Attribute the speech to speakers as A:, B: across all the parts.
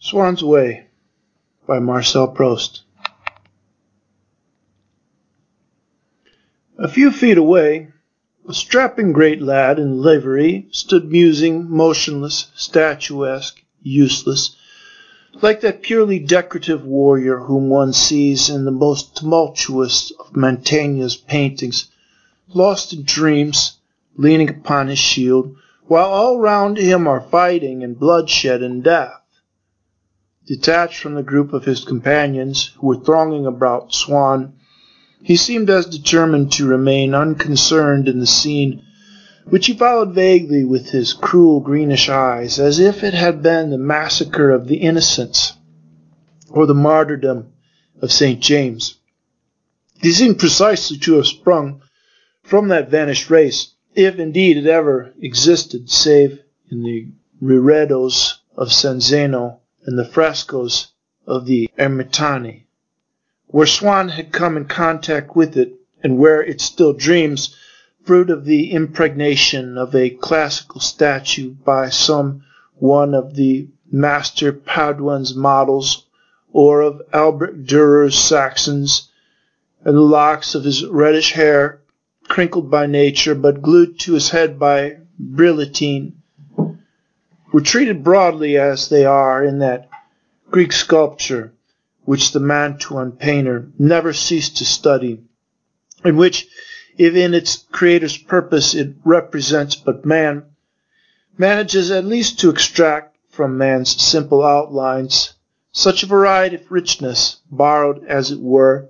A: Swann's Way by Marcel Proust. A few feet away, a strapping great lad in livery stood musing, motionless, statuesque, useless, like that purely decorative warrior whom one sees in the most tumultuous of Mantegna's paintings, lost in dreams, leaning upon his shield, while all round him are fighting and bloodshed and death. Detached from the group of his companions who were thronging about Swann, he seemed as determined to remain unconcerned in the scene, which he followed vaguely with his cruel greenish eyes, as if it had been the massacre of the innocents, or the martyrdom of St. James. He seemed precisely to have sprung from that vanished race, if indeed it ever existed, save in the reredos of San Zeno and the frescoes of the Ermitani, where Swann had come in contact with it, and where it still dreams, fruit of the impregnation of a classical statue by some one of the master Paduan's models, or of Albert Durer's Saxons, and the locks of his reddish hair, crinkled by nature, but glued to his head by brilliantine, were treated broadly as they are in that Greek sculpture which the Mantuan painter never ceased to study, in which, if in its creator's purpose it represents but man, manages at least to extract from man's simple outlines such a variety of richness, borrowed, as it were,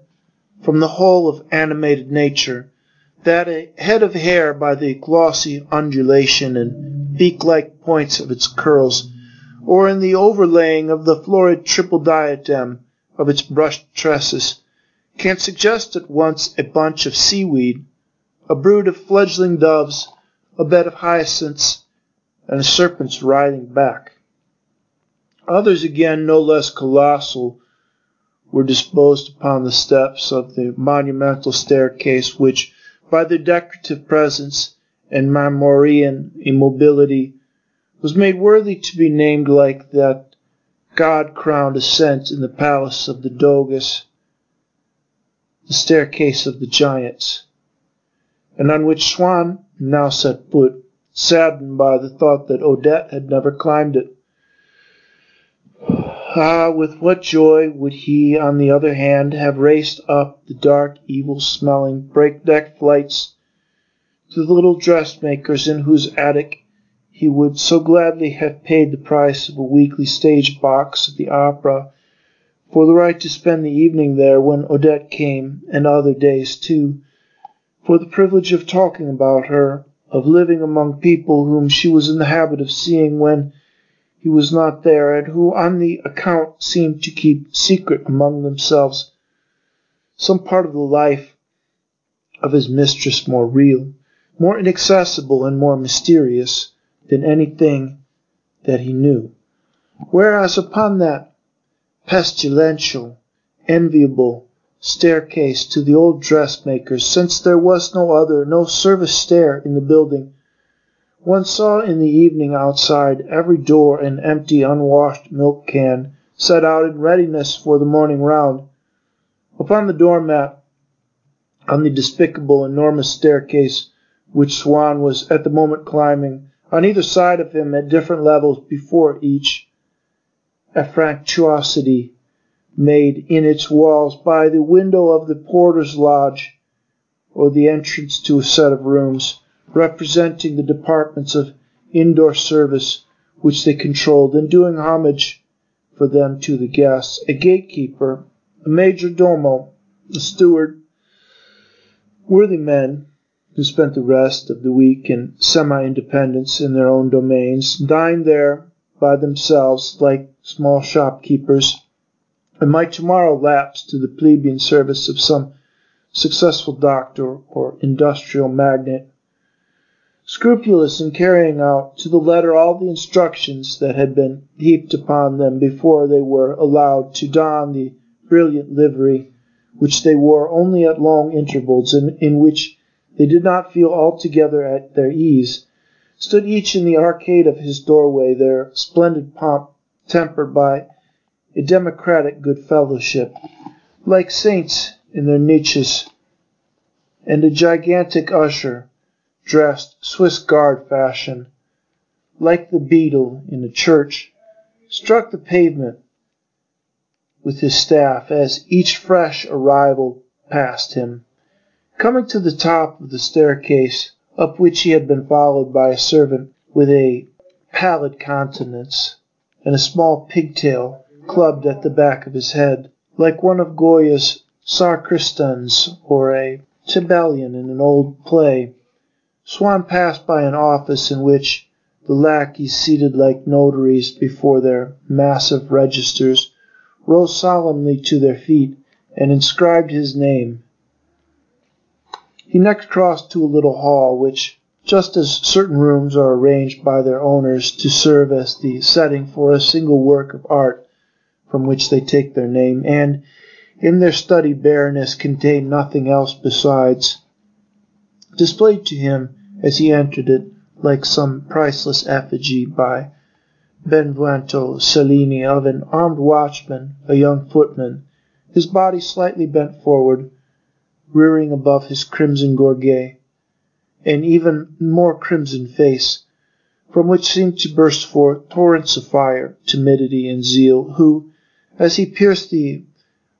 A: from the whole of animated nature, that a head of hair, by the glossy undulation and beak-like points of its curls, or in the overlaying of the florid triple diadem of its brushed tresses, can suggest at once a bunch of seaweed, a brood of fledgling doves, a bed of hyacinths, and a serpent's writhing back. Others again, no less colossal, were disposed upon the steps of the monumental staircase which, by their decorative presence and Marmorean immobility, was made worthy to be named like that god-crowned ascent in the palace of the Dogus, the staircase of the giants, and on which Swann now set foot, saddened by the thought that Odette had never climbed it. Ah, with what joy would he, on the other hand, have raced up the dark, evil-smelling, breakneck flights to the little dressmakers in whose attic he would so gladly have paid the price of a weekly stage box at the opera for the right to spend the evening there when Odette came, and other days too, for the privilege of talking about her, of living among people whom she was in the habit of seeing when he was not there, and who on the account seemed to keep secret among themselves some part of the life of his mistress, more real, more inaccessible, and more mysterious than anything that he knew. Whereas upon that pestilential, enviable staircase to the old dressmaker's, since there was no other, no service stair in the building, one saw in the evening outside every door an empty, unwashed milk can set out in readiness for the morning round. Upon the doormat, on the despicable, enormous staircase which Swann was at the moment climbing, on either side of him at different levels before each, a fructuosity made in its walls by the window of the porter's lodge, or the entrance to a set of rooms, representing the departments of indoor service which they controlled, and doing homage for them to the guests, a gatekeeper, a major domo, a steward, worthy men who spent the rest of the week in semi-independence in their own domains, dined there by themselves like small shopkeepers, and might tomorrow lapse to the plebeian service of some successful doctor or industrial magnate, scrupulous in carrying out to the letter all the instructions that had been heaped upon them before they were allowed to don the brilliant livery which they wore only at long intervals, and in which they did not feel altogether at their ease, stood each in the arcade of his doorway, their splendid pomp tempered by a democratic good fellowship, like saints in their niches, and a gigantic usher, dressed Swiss Guard fashion, like the beadle in a church, struck the pavement with his staff as each fresh arrival passed him. Coming to the top of the staircase, up which he had been followed by a servant with a pallid countenance and a small pigtail clubbed at the back of his head, like one of Goya's sacristans or a Cybele in an old play, Swann passed by an office in which the lackeys, seated like notaries before their massive registers, rose solemnly to their feet and inscribed his name. He next crossed to a little hall which, just as certain rooms are arranged by their owners to serve as the setting for a single work of art from which they take their name, and in their studied bareness contained nothing else besides, displayed to him as he entered it like some priceless effigy by Benvenuto Cellini of an armed watchman, a young footman, his body slightly bent forward, rearing above his crimson gorget, an even more crimson face, from which seemed to burst forth torrents of fire, timidity, and zeal, who, as he pierced the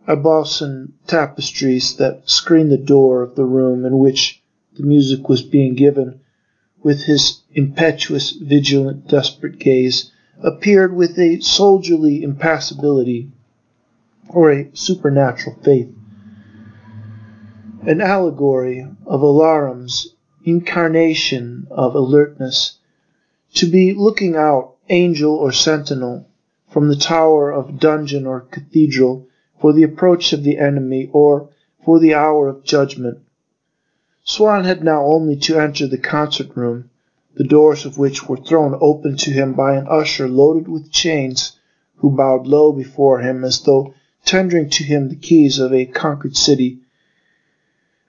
A: Aubusson tapestries that screened the door of the room in which the music was being given, with his impetuous, vigilant, desperate gaze, appeared with a soldierly impassibility or a supernatural faith, an allegory of alarum's incarnation of alertness, to be looking out, angel or sentinel, from the tower of dungeon or cathedral, for the approach of the enemy or for the hour of judgment. Swann had now only to enter the concert room, the doors of which were thrown open to him by an usher loaded with chains, who bowed low before him as though tendering to him the keys of a conquered city.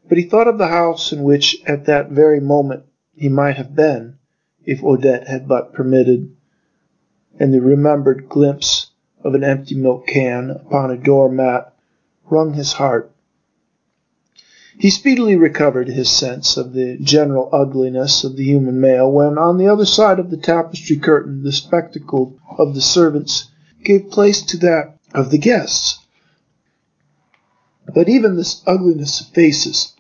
A: But he thought of the house in which at that very moment he might have been, if Odette had but permitted, and the remembered glimpse of an empty milk can upon a door-mat wrung his heart. He speedily recovered his sense of the general ugliness of the human male when, on the other side of the tapestry curtain, the spectacle of the servants gave place to that of the guests. But even this ugliness of faces,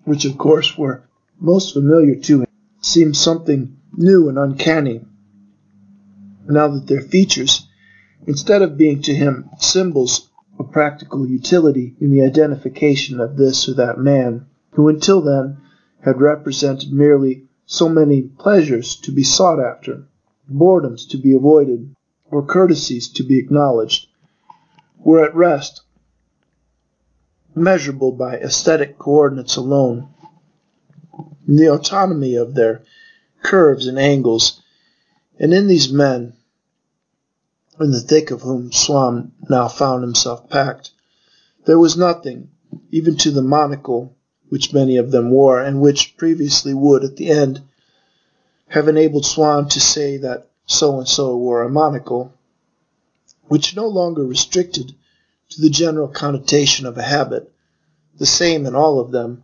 A: which of course were most familiar to him, seemed something new and uncanny, now that their features, instead of being to him symbols of practical utility in the identification of this or that man, who until then had represented merely so many pleasures to be sought after, boredoms to be avoided, or courtesies to be acknowledged, were at rest, measurable by aesthetic coordinates alone, in the autonomy of their curves and angles, and in these men, in the thick of whom Swann now found himself packed, there was nothing, even to the monocle which many of them wore, and which previously would, at the end, have enabled Swann to say that so-and-so wore a monocle, which no longer restricted to the general connotation of a habit, the same in all of them,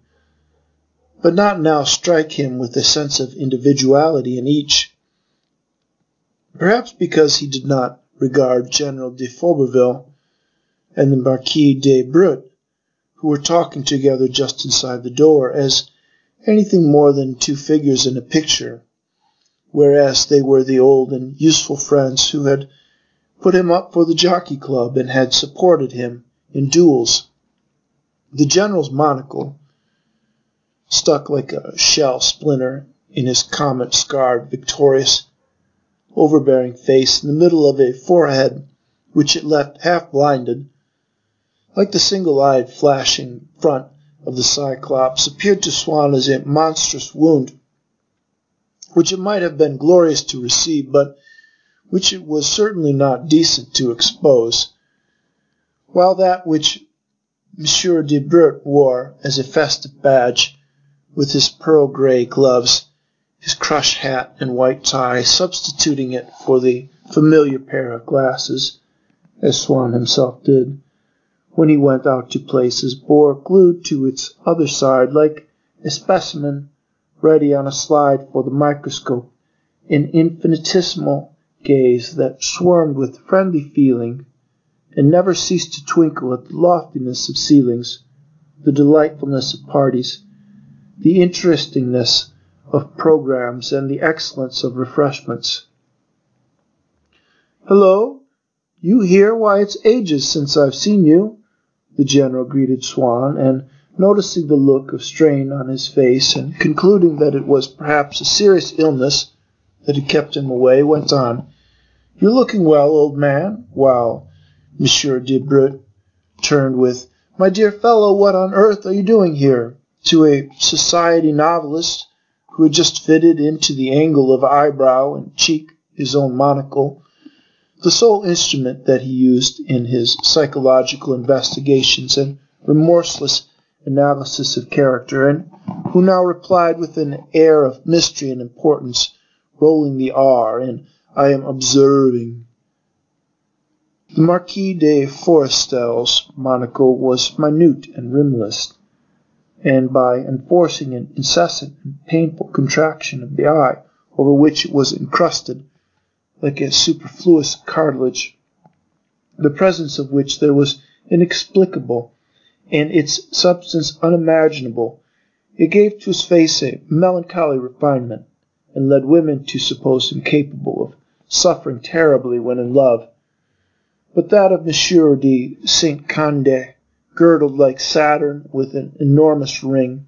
A: but not now strike him with a sense of individuality in each, perhaps because he did not regard General de Fauberville and the Marquis de Brut, who were talking together just inside the door, as anything more than two figures in a picture, whereas they were the old and useful friends who had put him up for the Jockey Club and had supported him in duels. The General's monocle, stuck like a shell splinter in his comet-scarred, victorious, overbearing face in the middle of a forehead which it left half-blinded, like the single-eyed flashing front of the Cyclops, appeared to Swann as a monstrous wound, which it might have been glorious to receive, but which it was certainly not decent to expose, while that which Monsieur de Brut wore as a festive badge, with his pearl-grey gloves, his crush hat and white tie, substituting it for the familiar pair of glasses, as Swann himself did, when he went out to places, bore glued to its other side, like a specimen ready on a slide for the microscope, an infinitesimal gaze that swarmed with friendly feeling and never ceased to twinkle at the loftiness of ceilings, the delightfulness of parties, the interestingness of programs, and the excellence of refreshments. "Hello, you here? Why, it's ages since I've seen you," the general greeted Swann, and noticing the look of strain on his face, and concluding that it was perhaps a serious illness that had kept him away, went on, "You're looking well, old man," while Monsieur de Breuil turned with, "My dear fellow, what on earth are you doing here?" to a society novelist who had just fitted into the angle of eyebrow and cheek his own monocle, the sole instrument that he used in his psychological investigations and remorseless analysis of character, and who now replied with an air of mystery and importance, rolling the R in "I am observing." The Marquis de Forestel's monocle was minute and rimless, and by enforcing an incessant and painful contraction of the eye, over which it was encrusted like a superfluous cartilage, the presence of which there was inexplicable, and its substance unimaginable, it gave to his face a melancholy refinement, and led women to suppose him capable of suffering terribly when in love. But that of Monsieur de Saint-Candé, girdled like Saturn with an enormous ring,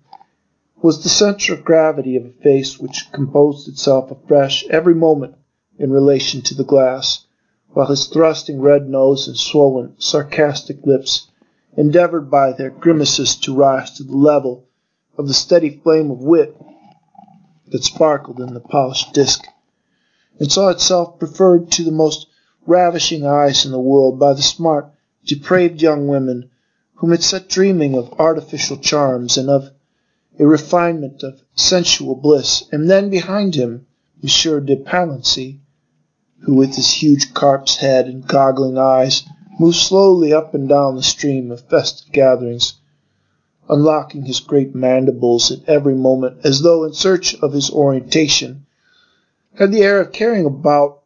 A: was the centre of gravity of a face which composed itself afresh every moment in relation to the glass, while his thrusting red nose and swollen, sarcastic lips endeavored by their grimaces to rise to the level of the steady flame of wit that sparkled in the polished disk, and saw itself preferred to the most ravishing eyes in the world by the smart, depraved young women whom it set dreaming of artificial charms and of a refinement of sensual bliss. And then behind him, Monsieur de Palancy, who with his huge carp's head and goggling eyes moved slowly up and down the stream of festive gatherings, unlocking his great mandibles at every moment as though in search of his orientation, had the air of carrying about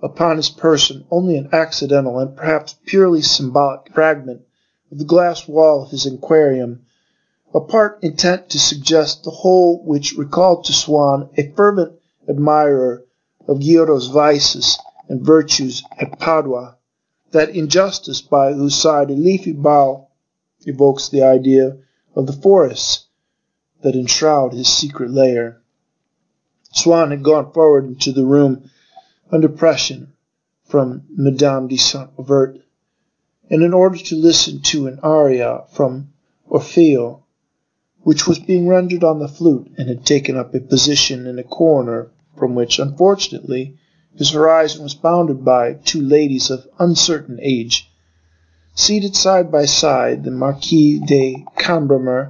A: upon his person only an accidental and perhaps purely symbolic fragment of the glass wall of his aquarium, a part intent to suggest the whole, which recalled to Swann, a fervent admirer of Guiotto's vices and virtues at Padua, that injustice by whose side a leafy bough evokes the idea of the forests that enshroud his secret lair. Swann had gone forward into the room under pressure from Madame de Saint-Vert, and in order to listen to an aria from Orfeo, which was being rendered on the flute, and had taken up a position in a corner from which, unfortunately, his horizon was bounded by two ladies of uncertain age, seated side by side, the Marquis de Cambremer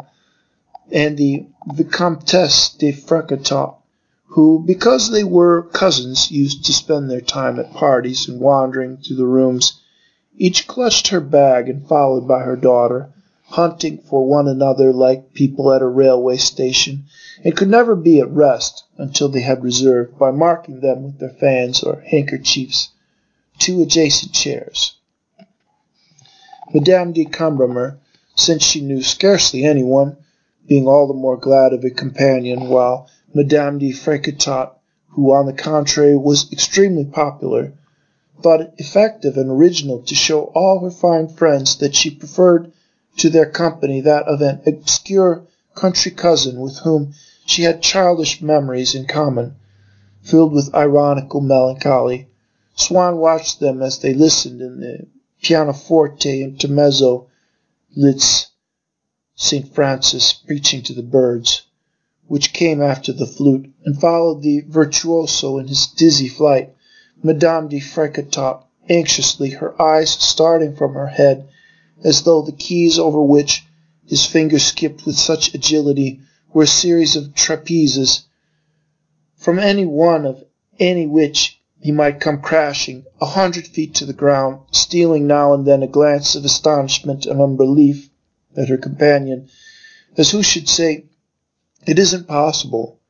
A: and the Vicomtesse de Fracatot, who, because they were cousins, used to spend their time at parties and wandering through the rooms, each clutched her bag and followed by her daughter, hunting for one another like people at a railway station, and could never be at rest until they had reserved, by marking them with their fans or handkerchiefs, two adjacent chairs. Madame de Cambremer, since she knew scarcely anyone, being all the more glad of a companion, while Madame de Fracatot, who on the contrary was extremely popular, thought it effective and original to show all her fine friends that she preferred to their company that of an obscure country cousin with whom she had childish memories in common. Filled with ironical melancholy, Swann watched them as they listened in the pianoforte intermezzo Liszt, St. Francis preaching to the birds, which came after the flute, and followed the virtuoso in his dizzy flight. Madame de Fracatot, anxiously, her eyes starting from her head, as though the keys over which his fingers skipped with such agility were a series of trapezes, from any one of any which he might come crashing 100 feet to the ground, stealing now and then a glance of astonishment and unbelief at her companion, as who should say, "It isn't possible.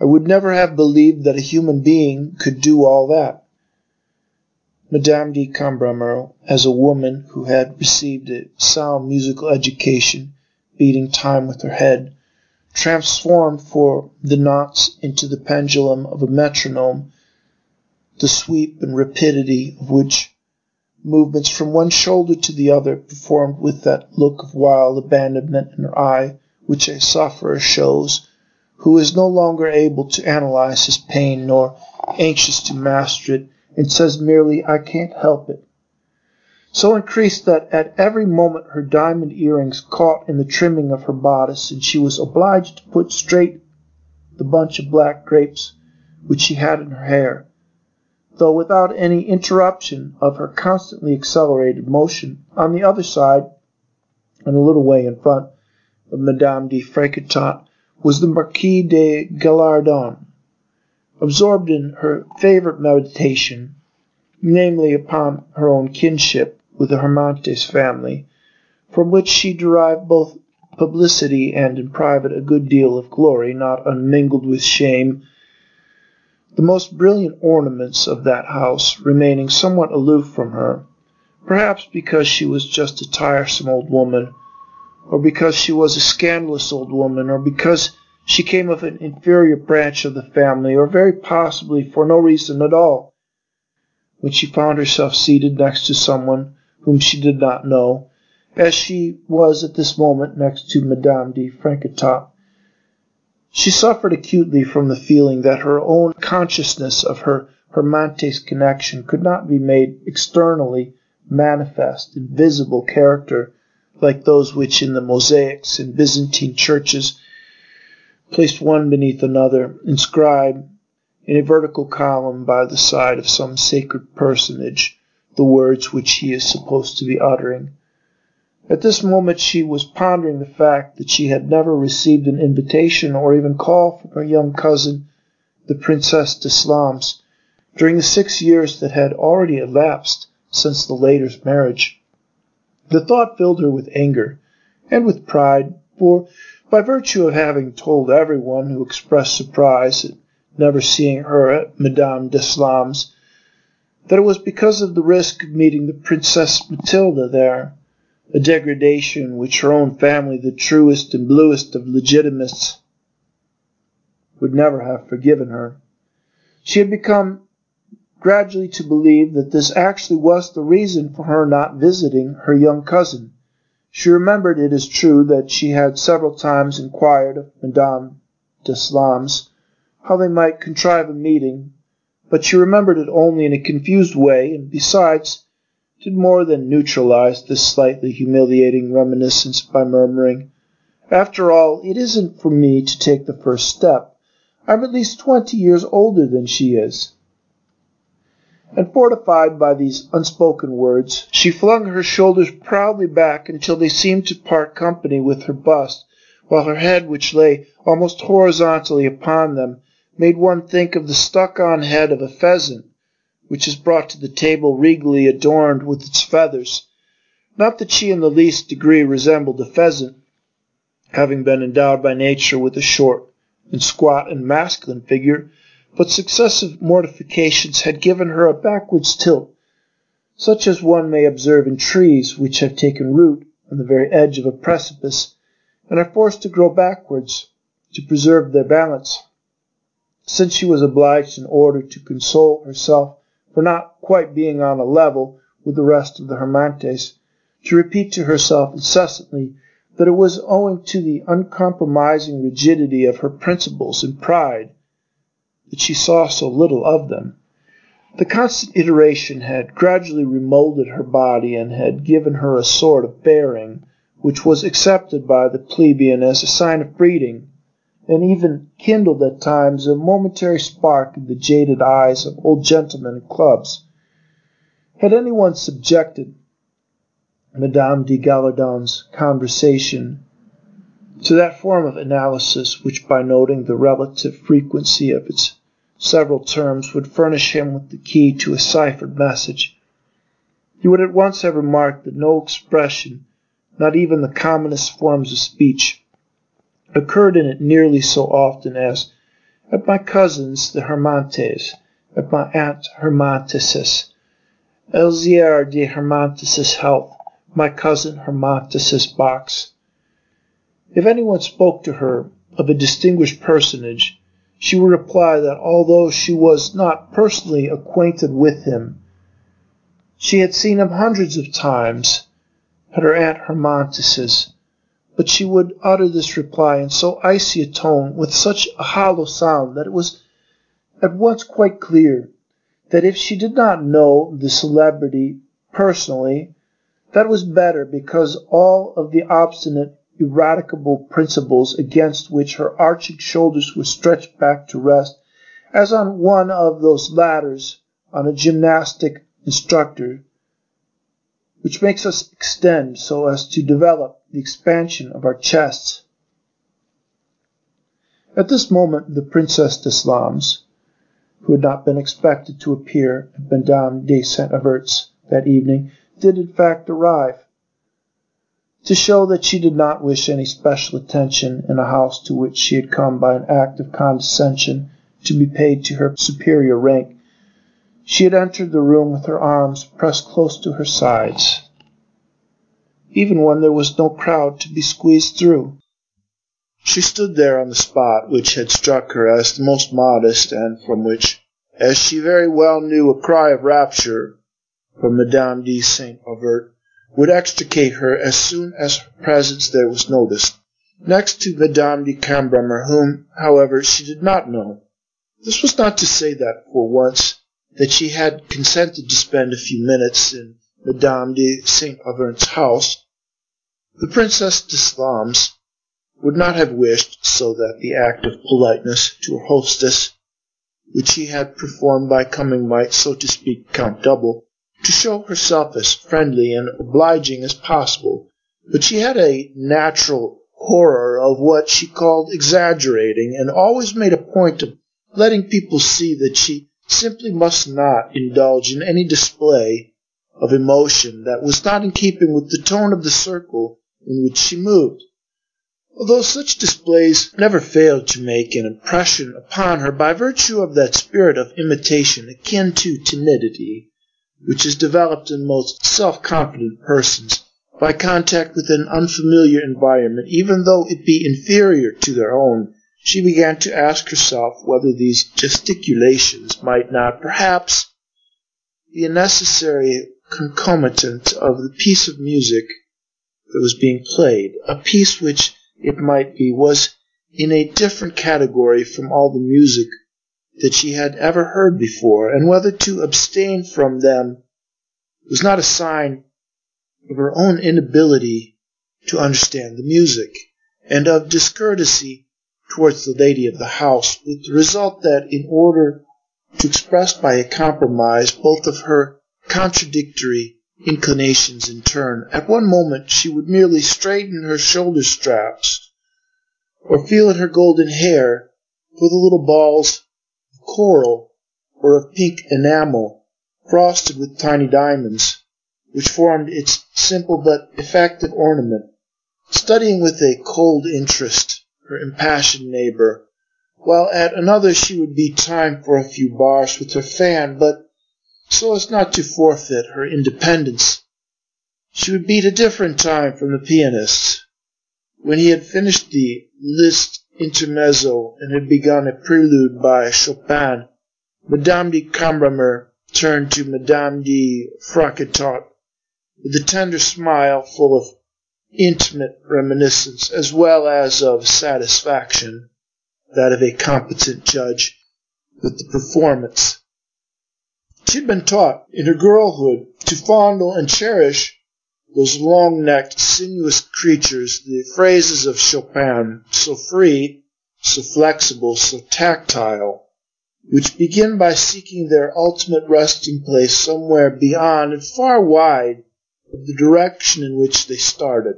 A: I would never have believed that a human being could do all that." Madame de Cambremer, as a woman who had received a sound musical education, beating time with her head, transformed for the nonce into the pendulum of a metronome, the sweep and rapidity of which movements from one shoulder to the other performed with that look of wild abandonment in her eye which a sufferer shows who is no longer able to analyze his pain nor anxious to master it, and says merely, "I can't help it," so increased that at every moment her diamond earrings caught in the trimming of her bodice, and she was obliged to put straight the bunch of black grapes which she had in her hair, though without any interruption of her constantly accelerated motion. On the other side, and a little way in front of Madame de Fréquetat, was the Marquis de Gallardon, absorbed in her favorite meditation, namely upon her own kinship with the Hermantes family, from which she derived both publicity and in private a good deal of glory, not unmingled with shame, the most brilliant ornaments of that house remaining somewhat aloof from her, perhaps because she was just a tiresome old woman, or because she was a scandalous old woman, or because she came of an inferior branch of the family, or very possibly for no reason at all. When she found herself seated next to someone whom she did not know, as she was at this moment next to Madame de Fréquetat, she suffered acutely from the feeling that her own consciousness of her Hermantes connection could not be made externally manifest in visible character like those which in the mosaics in Byzantine churches, placed one beneath another, inscribe in a vertical column by the side of some sacred personage the words which he is supposed to be uttering. At this moment she was pondering the fact that she had never received an invitation or even call from her young cousin, the Princess de Slams, during the 6 years that had already elapsed since the latter's marriage. The thought filled her with anger and with pride, for by virtue of having told everyone who expressed surprise at never seeing her at Madame de Slams that it was because of the risk of meeting the Princess Matilda there, a degradation which her own family, the truest and bluest of legitimists, would never have forgiven her. She had become gradually to believe that this actually was the reason for her not visiting her young cousin. She remembered, it is true, that she had several times inquired of Madame de Slams how they might contrive a meeting, but she remembered it only in a confused way, and besides did more than neutralize this slightly humiliating reminiscence by murmuring, "After all, it isn't for me to take the first step. I'm at least 20 years older than she is." And fortified by these unspoken words, she flung her shoulders proudly back until they seemed to part company with her bust, while her head, which lay almost horizontally upon them, made one think of the stuck-on head of a pheasant, which is brought to the table regally adorned with its feathers. Not that she in the least degree resembled a pheasant, having been endowed by nature with a short and squat and masculine figure, but successive mortifications had given her a backwards tilt, such as one may observe in trees which have taken root on the very edge of a precipice, and are forced to grow backwards to preserve their balance. Since she was obliged, in order to console herself for not quite being on a level with the rest of the Hermantes, to repeat to herself incessantly that it was owing to the uncompromising rigidity of her principles and pride that she saw so little of them. The constant iteration had gradually remolded her body and had given her a sort of bearing which was accepted by the plebeian as a sign of breeding, and even kindled at times a momentary spark in the jaded eyes of old gentlemen in clubs. Had anyone subjected Madame de Gallardon's conversation to that form of analysis which, by noting the relative frequency of its several terms would furnish him with the key to a ciphered message. He would at once have remarked that no expression, not even the commonest forms of speech, occurred in it nearly so often as "at my cousin's the Hermantes, at my aunt Hermantis's, Elzier de Hermantis's health, my cousin Hermantis's box." If anyone spoke to her of a distinguished personage, she would reply that although she was not personally acquainted with him, she had seen him hundreds of times at her aunt Hermantis's, but she would utter this reply in so icy a tone, with such a hollow sound, that it was at once quite clear that if she did not know the celebrity personally, that was better, because all of the obstinate, ineradicable principles against which her arching shoulders were stretched back to rest, as on one of those ladders on a gymnastic instructor, which makes us extend so as to develop the expansion of our chests. At this moment the Princess des Lames, who had not been expected to appear at Madame de Saint-Avert's that evening, did in fact arrive. To show that she did not wish any special attention in a house to which she had come by an act of condescension to be paid to her superior rank, she had entered the room with her arms pressed close to her sides, even when there was no crowd to be squeezed through. She stood there on the spot which had struck her as the most modest, and from which, as she very well knew, a cry of rapture from Madame de Saint-Avert would extricate her as soon as her presence there was noticed, next to Madame de Cambremer, whom, however, she did not know. This was not to say that, for once, that she had consented to spend a few minutes in Madame de Saint-Avert's house. The Princess des Lames would not have wished so that the act of politeness to her hostess, which she had performed by coming, might, so to speak, count double, to show herself as friendly and obliging as possible, but she had a natural horror of what she called exaggerating, and always made a point of letting people see that she simply must not indulge in any display of emotion that was not in keeping with the tone of the circle in which she moved, although such displays never failed to make an impression upon her by virtue of that spirit of imitation akin to timidity, which is developed in most self-confident persons by contact with an unfamiliar environment, even though it be inferior to their own. She began to ask herself whether these gesticulations might not perhaps be a necessary concomitant of the piece of music that was being played, a piece which, it might be, was in a different category from all the music that she had ever heard before, and whether to abstain from them was not a sign of her own inability to understand the music, and of discourtesy towards the lady of the house, with the result that, in order to express by a compromise both of her contradictory inclinations in turn, at one moment she would merely straighten her shoulder straps, or feel in her golden hair for the little balls of coral or of pink enamel frosted with tiny diamonds, which formed its simple but effective ornament, studying with a cold interest her impassioned neighbor, while at another she would beat time for a few bars with her fan, but so as not to forfeit her independence. She would beat a different time from the pianist. When he had finished the Liszt intermezzo and had begun a prelude by Chopin, Madame de Cambremer turned to Madame de Fraquetot with a tender smile full of intimate reminiscence as well as of satisfaction, that of a competent judge, with the performance. She had been taught in her girlhood to fondle and cherish those long-necked, sinuous creatures, the phrases of Chopin, so free, so flexible, so tactile, which begin by seeking their ultimate resting place somewhere beyond and far wide of the direction in which they started,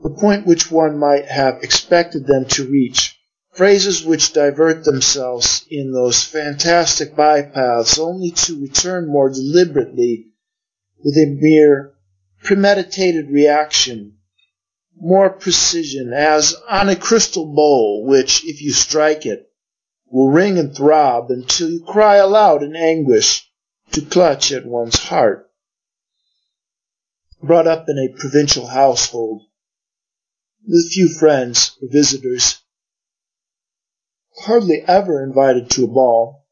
A: the point which one might have expected them to reach phrases which divert themselves in those fantastic bypaths only to return more deliberately with a mere premeditated reaction, more precision, as on a crystal bowl which, if you strike it, will ring and throb until you cry aloud in anguish to clutch at one's heart. Brought up in a provincial household, with few friends or visitors, hardly ever invited to a ball,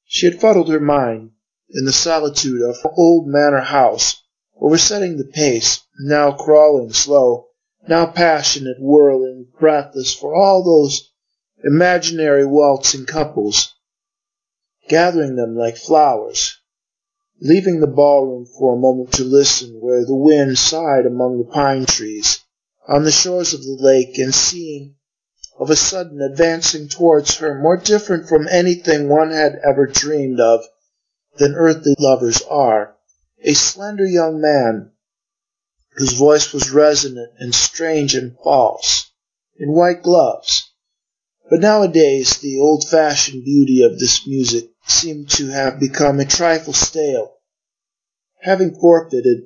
A: she had fuddled her mind in the solitude of her old manor house, oversetting the pace, now crawling slow, now passionate, whirling, breathless for all those imaginary waltzing couples, gathering them like flowers, leaving the ballroom for a moment to listen where the wind sighed among the pine trees, on the shores of the lake, and seeing of a sudden advancing towards her, more different from anything one had ever dreamed of than earthly lovers are, a slender young man whose voice was resonant and strange and false, in white gloves. But nowadays the old-fashioned beauty of this music seemed to have become a trifle stale, having forfeited,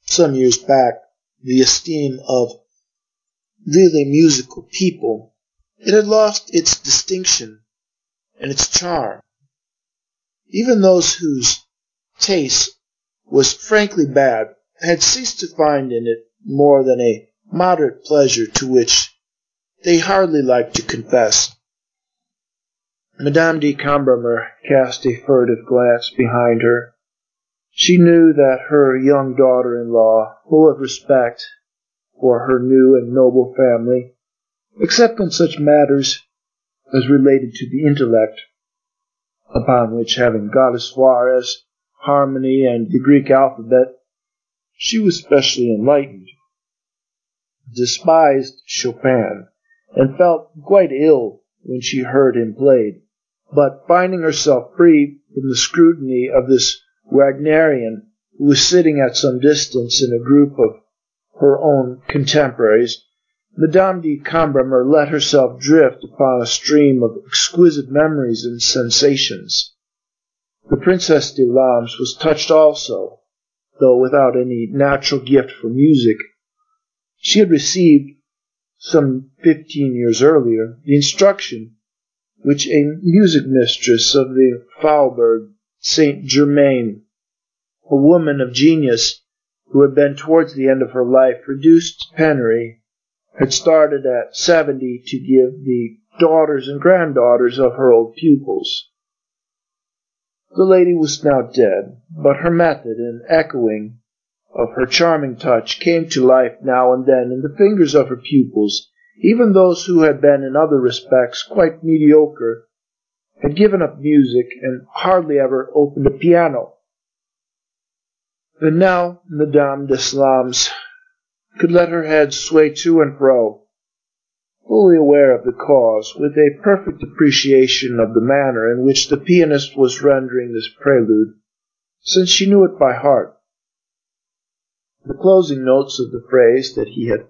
A: some years back, the esteem of really musical people. It had lost its distinction and its charm. Even those whose taste was frankly bad had ceased to find in it more than a moderate pleasure to which they hardly liked to confess. Madame de Cambremer cast a furtive glance behind her. She knew that her young daughter-in-law, full of respect for her new and noble family, except on such matters as related to the intellect, upon which, having got as far as harmony and the Greek alphabet, she was specially enlightened, despised Chopin, and felt quite ill when she heard him played, but finding herself free from the scrutiny of this Wagnerian, who was sitting at some distance in a group of her own contemporaries, Madame de Cambremer let herself drift upon a stream of exquisite memories and sensations. The Princess de Lams was touched also, though without any natural gift for music. She had received, some 15 years earlier, the instruction which a music mistress of the Faubourg Saint-Germain, a woman of genius who had been towards the end of her life reduced to penury, had started at 70 to give the daughters and granddaughters of her old pupils. The lady was now dead, but her method and echoing of her charming touch came to life now and then in the fingers of her pupils. Even those who had been in other respects quite mediocre had given up music and hardly ever opened a piano. And now Madame de Lams could let her head sway to and fro, fully aware of the cause, with a perfect appreciation of the manner in which the pianist was rendering this prelude, since she knew it by heart. The closing notes of the phrase that he had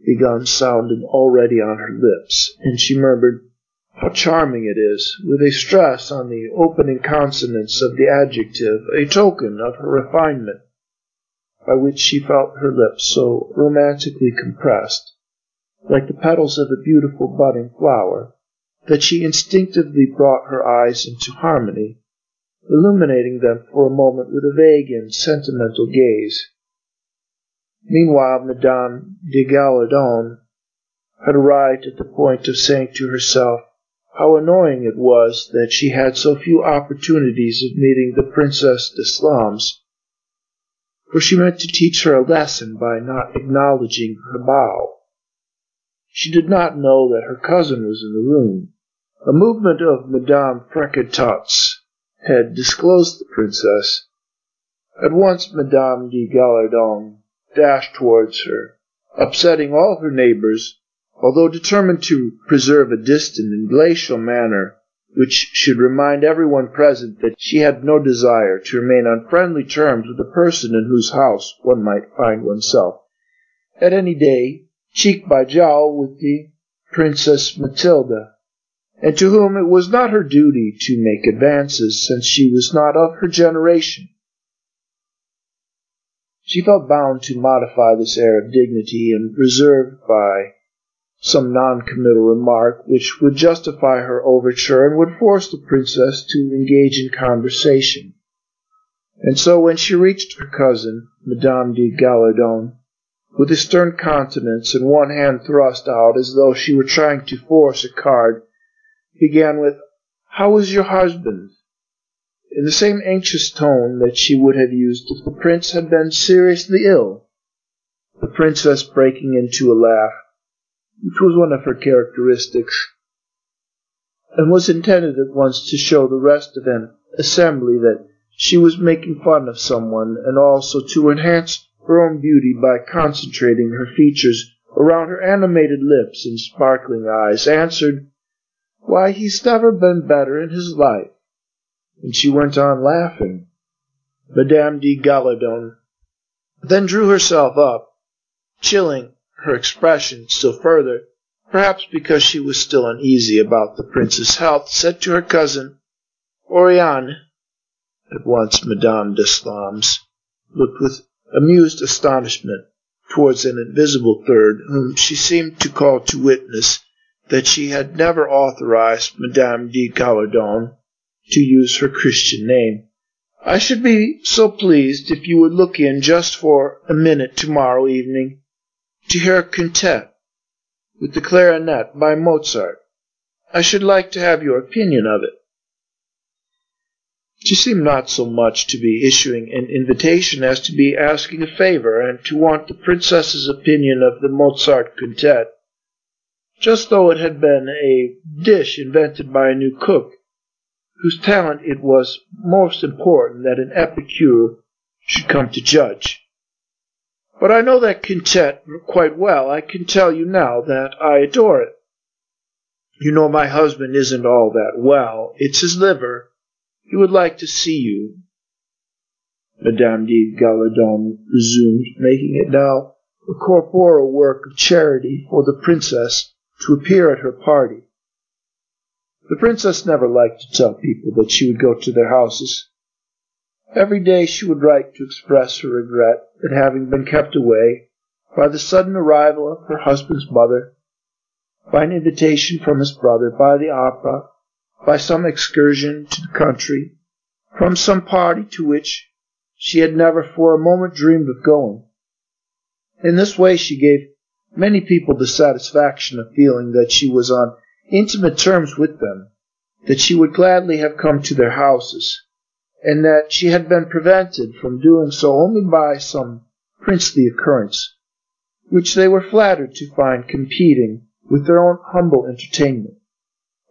A: begun sounded already on her lips, and she murmured, "How charming it is," with a stress on the opening consonants of the adjective, a token of her refinement, by which she felt her lips so romantically compressed, like the petals of a beautiful budding flower, that she instinctively brought her eyes into harmony, illuminating them for a moment with a vague and sentimental gaze. Meanwhile, Madame de Gallardon had arrived at the point of saying to herself how annoying it was that she had so few opportunities of meeting the Princess de Slams, for she meant to teach her a lesson by not acknowledging her bow. She did not know that her cousin was in the room. A movement of Madame Frequentat's head disclosed the princess. At once Madame de Gallardon dashed towards her, upsetting all her neighbors, although determined to preserve a distant and glacial manner which should remind everyone present that she had no desire to remain on friendly terms with a person in whose house one might find oneself at any day cheek by jowl with the Princess Mathilde, and to whom it was not her duty to make advances, since she was not of her generation. She felt bound to modify this air of dignity and reserve by some non-committal remark which would justify her overture and would force the princess to engage in conversation. And so when she reached her cousin, Madame de Gallardon, with a stern countenance and one hand thrust out as though she were trying to force a card, began with, "How is your husband?" in the same anxious tone that she would have used if the prince had been seriously ill, the princess breaking into a laugh, which was one of her characteristics, and was intended at once to show the rest of an assembly that she was making fun of someone, and also to enhance her own beauty by concentrating her features around her animated lips and sparkling eyes, answered, "Why, he's never been better in his life." And she went on laughing. Madame de Gallardon then drew herself up, chilling her expression still further, perhaps because she was still uneasy about the prince's health, said to her cousin, "Oriane." At once Madame Deslams looked with amused astonishment towards an invisible third, whom she seemed to call to witness that she had never authorized Madame de Gallardon to use her Christian name. "I should be so pleased if you would look in just for a minute tomorrow evening to hear a quintet with the clarinet by Mozart. I should like to have your opinion of it." She seemed not so much to be issuing an invitation as to be asking a favor, and to want the princess's opinion of the Mozart quintet, just though it had been a dish invented by a new cook, whose talent it was most important that an epicure should come to judge. "But I know that quintet quite well. I can tell you now that I adore it. You know my husband isn't all that well. It's his liver. He would like to see you," Madame de Gallardon resumed, making it now a corporal work of charity for the princess to appear at her party. The princess never liked to tell people that she would go to their houses. Every day she would write to express her regret at having been kept away by the sudden arrival of her husband's mother, by an invitation from his brother, by the opera, by some excursion to the country, from some party to which she had never for a moment dreamed of going. In this way she gave many people the satisfaction of feeling that she was on intimate terms with them, that she would gladly have come to their houses, and that she had been prevented from doing so only by some princely occurrence, which they were flattered to find competing with their own humble entertainment.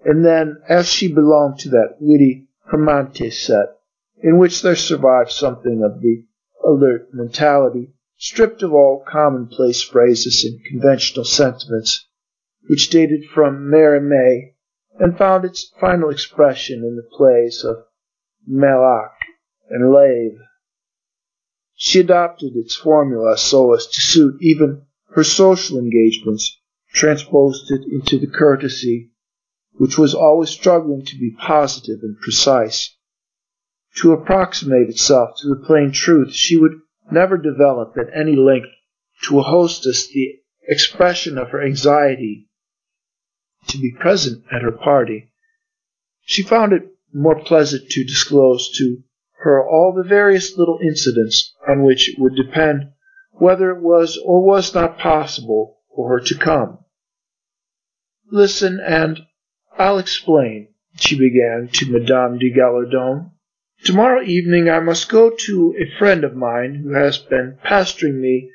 A: And then, as she belonged to that witty Hermante set, in which there survived something of the alert mentality, stripped of all commonplace phrases and conventional sentiments, which dated from Mérimée and found its final expression in the plays of Meilhac and Lave, she adopted its formula so as to suit even her social engagements, transposed it into the courtesy which was always struggling to be positive and precise. To approximate itself to the plain truth, she would never develop at any length to a hostess the expression of her anxiety to be present at her party. She found it more pleasant to disclose to her all the various little incidents on which it would depend whether it was or was not possible for her to come. "Listen, and I'll explain," she began to Madame de Gallardon. "Tomorrow evening I must go to a friend of mine who has been pestering me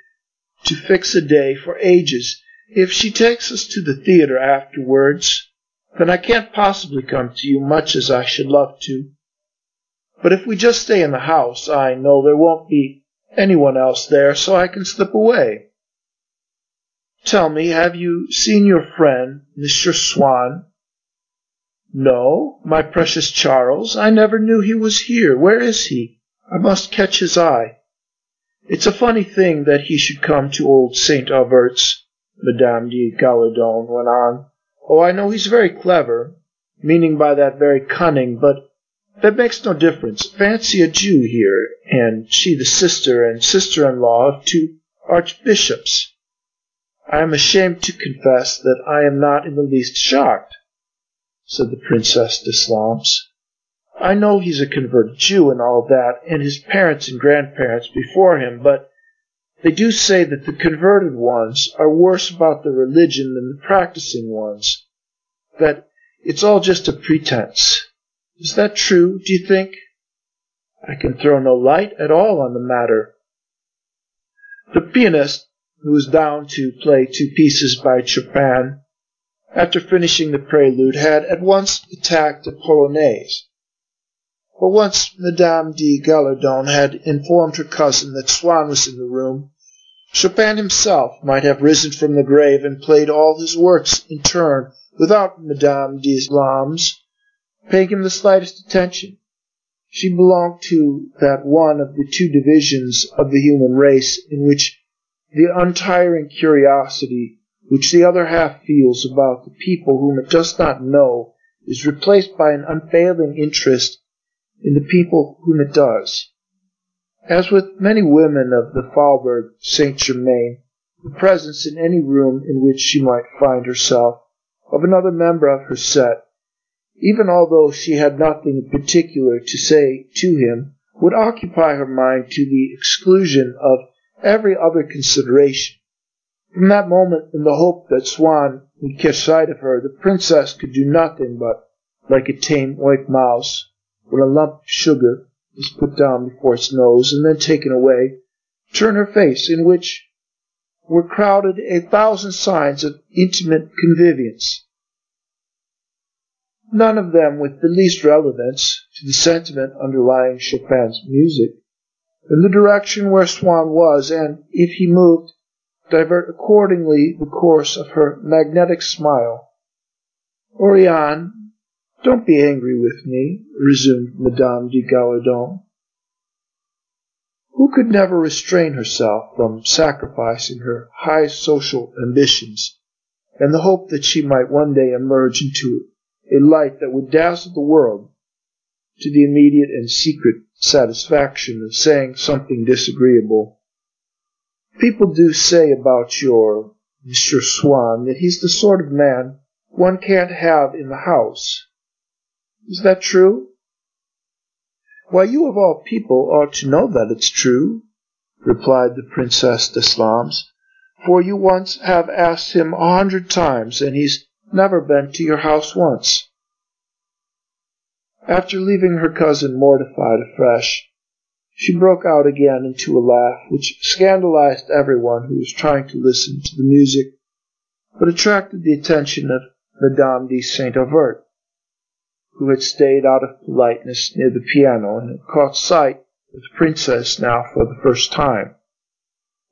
A: to fix a day for ages. If she takes us to the theater afterwards, then I can't possibly come to you, much as I should love to. But if we just stay in the house, I know there won't be anyone else there, so I can slip away. Tell me, have you seen your friend, Monsieur Swann?" "No, my precious Charles, I never knew he was here. Where is he? I must catch his eye. It's a funny thing that he should come to old St. Albert's," Madame de Gallardon went on. "Oh, I know he's very clever, meaning by that very cunning, but that makes no difference. Fancy a Jew here, and she the sister and sister-in-law of 2 archbishops. I am ashamed to confess that I am not in the least shocked, said the Princess de Slams. I know he's a converted Jew and all that, and his parents and grandparents before him, but they do say that the converted ones are worse about their religion than the practicing ones, that it's all just a pretense. Is that true, do you think? I can throw no light at all on the matter. The pianist, who was down to play 2 pieces by Chopin, after finishing the prelude, had at once attacked the polonaise. But once Madame de Gallardon had informed her cousin that Swann was in the room, Chopin himself might have risen from the grave and played all his works in turn without Madame de Slams paying him the slightest attention. She belonged to that one of the 2 divisions of the human race in which the untiring curiosity which the other half feels about the people whom it does not know is replaced by an unfailing interest in the people whom it does. As with many women of the Faubourg Saint-Germain, the presence in any room in which she might find herself of another member of her set, even although she had nothing in particular to say to him, would occupy her mind to the exclusion of every other consideration. From that moment, in the hope that Swann would catch sight of her, the princess could do nothing but, like a tame white mouse, when a lump of sugar is put down before its nose and then taken away, turn her face, in which were crowded 1,000 signs of intimate convivence, none of them with the least relevance to the sentiment underlying Chopin's music, in the direction where Swann was, and, if he moved, divert accordingly the course of her magnetic smile. Oriane, don't be angry with me, resumed Madame de Gallardon, who could never restrain herself from sacrificing her high social ambitions and the hope that she might one day emerge into a light that would dazzle the world, to the immediate and secret satisfaction of saying something disagreeable. People do say about your Monsieur Swann that he's the sort of man one can't have in the house. Is that true? Why, you of all people ought to know that it's true, replied the Princess de Slams, for you once have asked him 100 times, and he's never been to your house once. After leaving her cousin mortified afresh, she broke out again into a laugh which scandalized everyone who was trying to listen to the music, but attracted the attention of Madame de Saint-Auvert, who had stayed out of politeness near the piano and had caught sight of the princess now for the first time.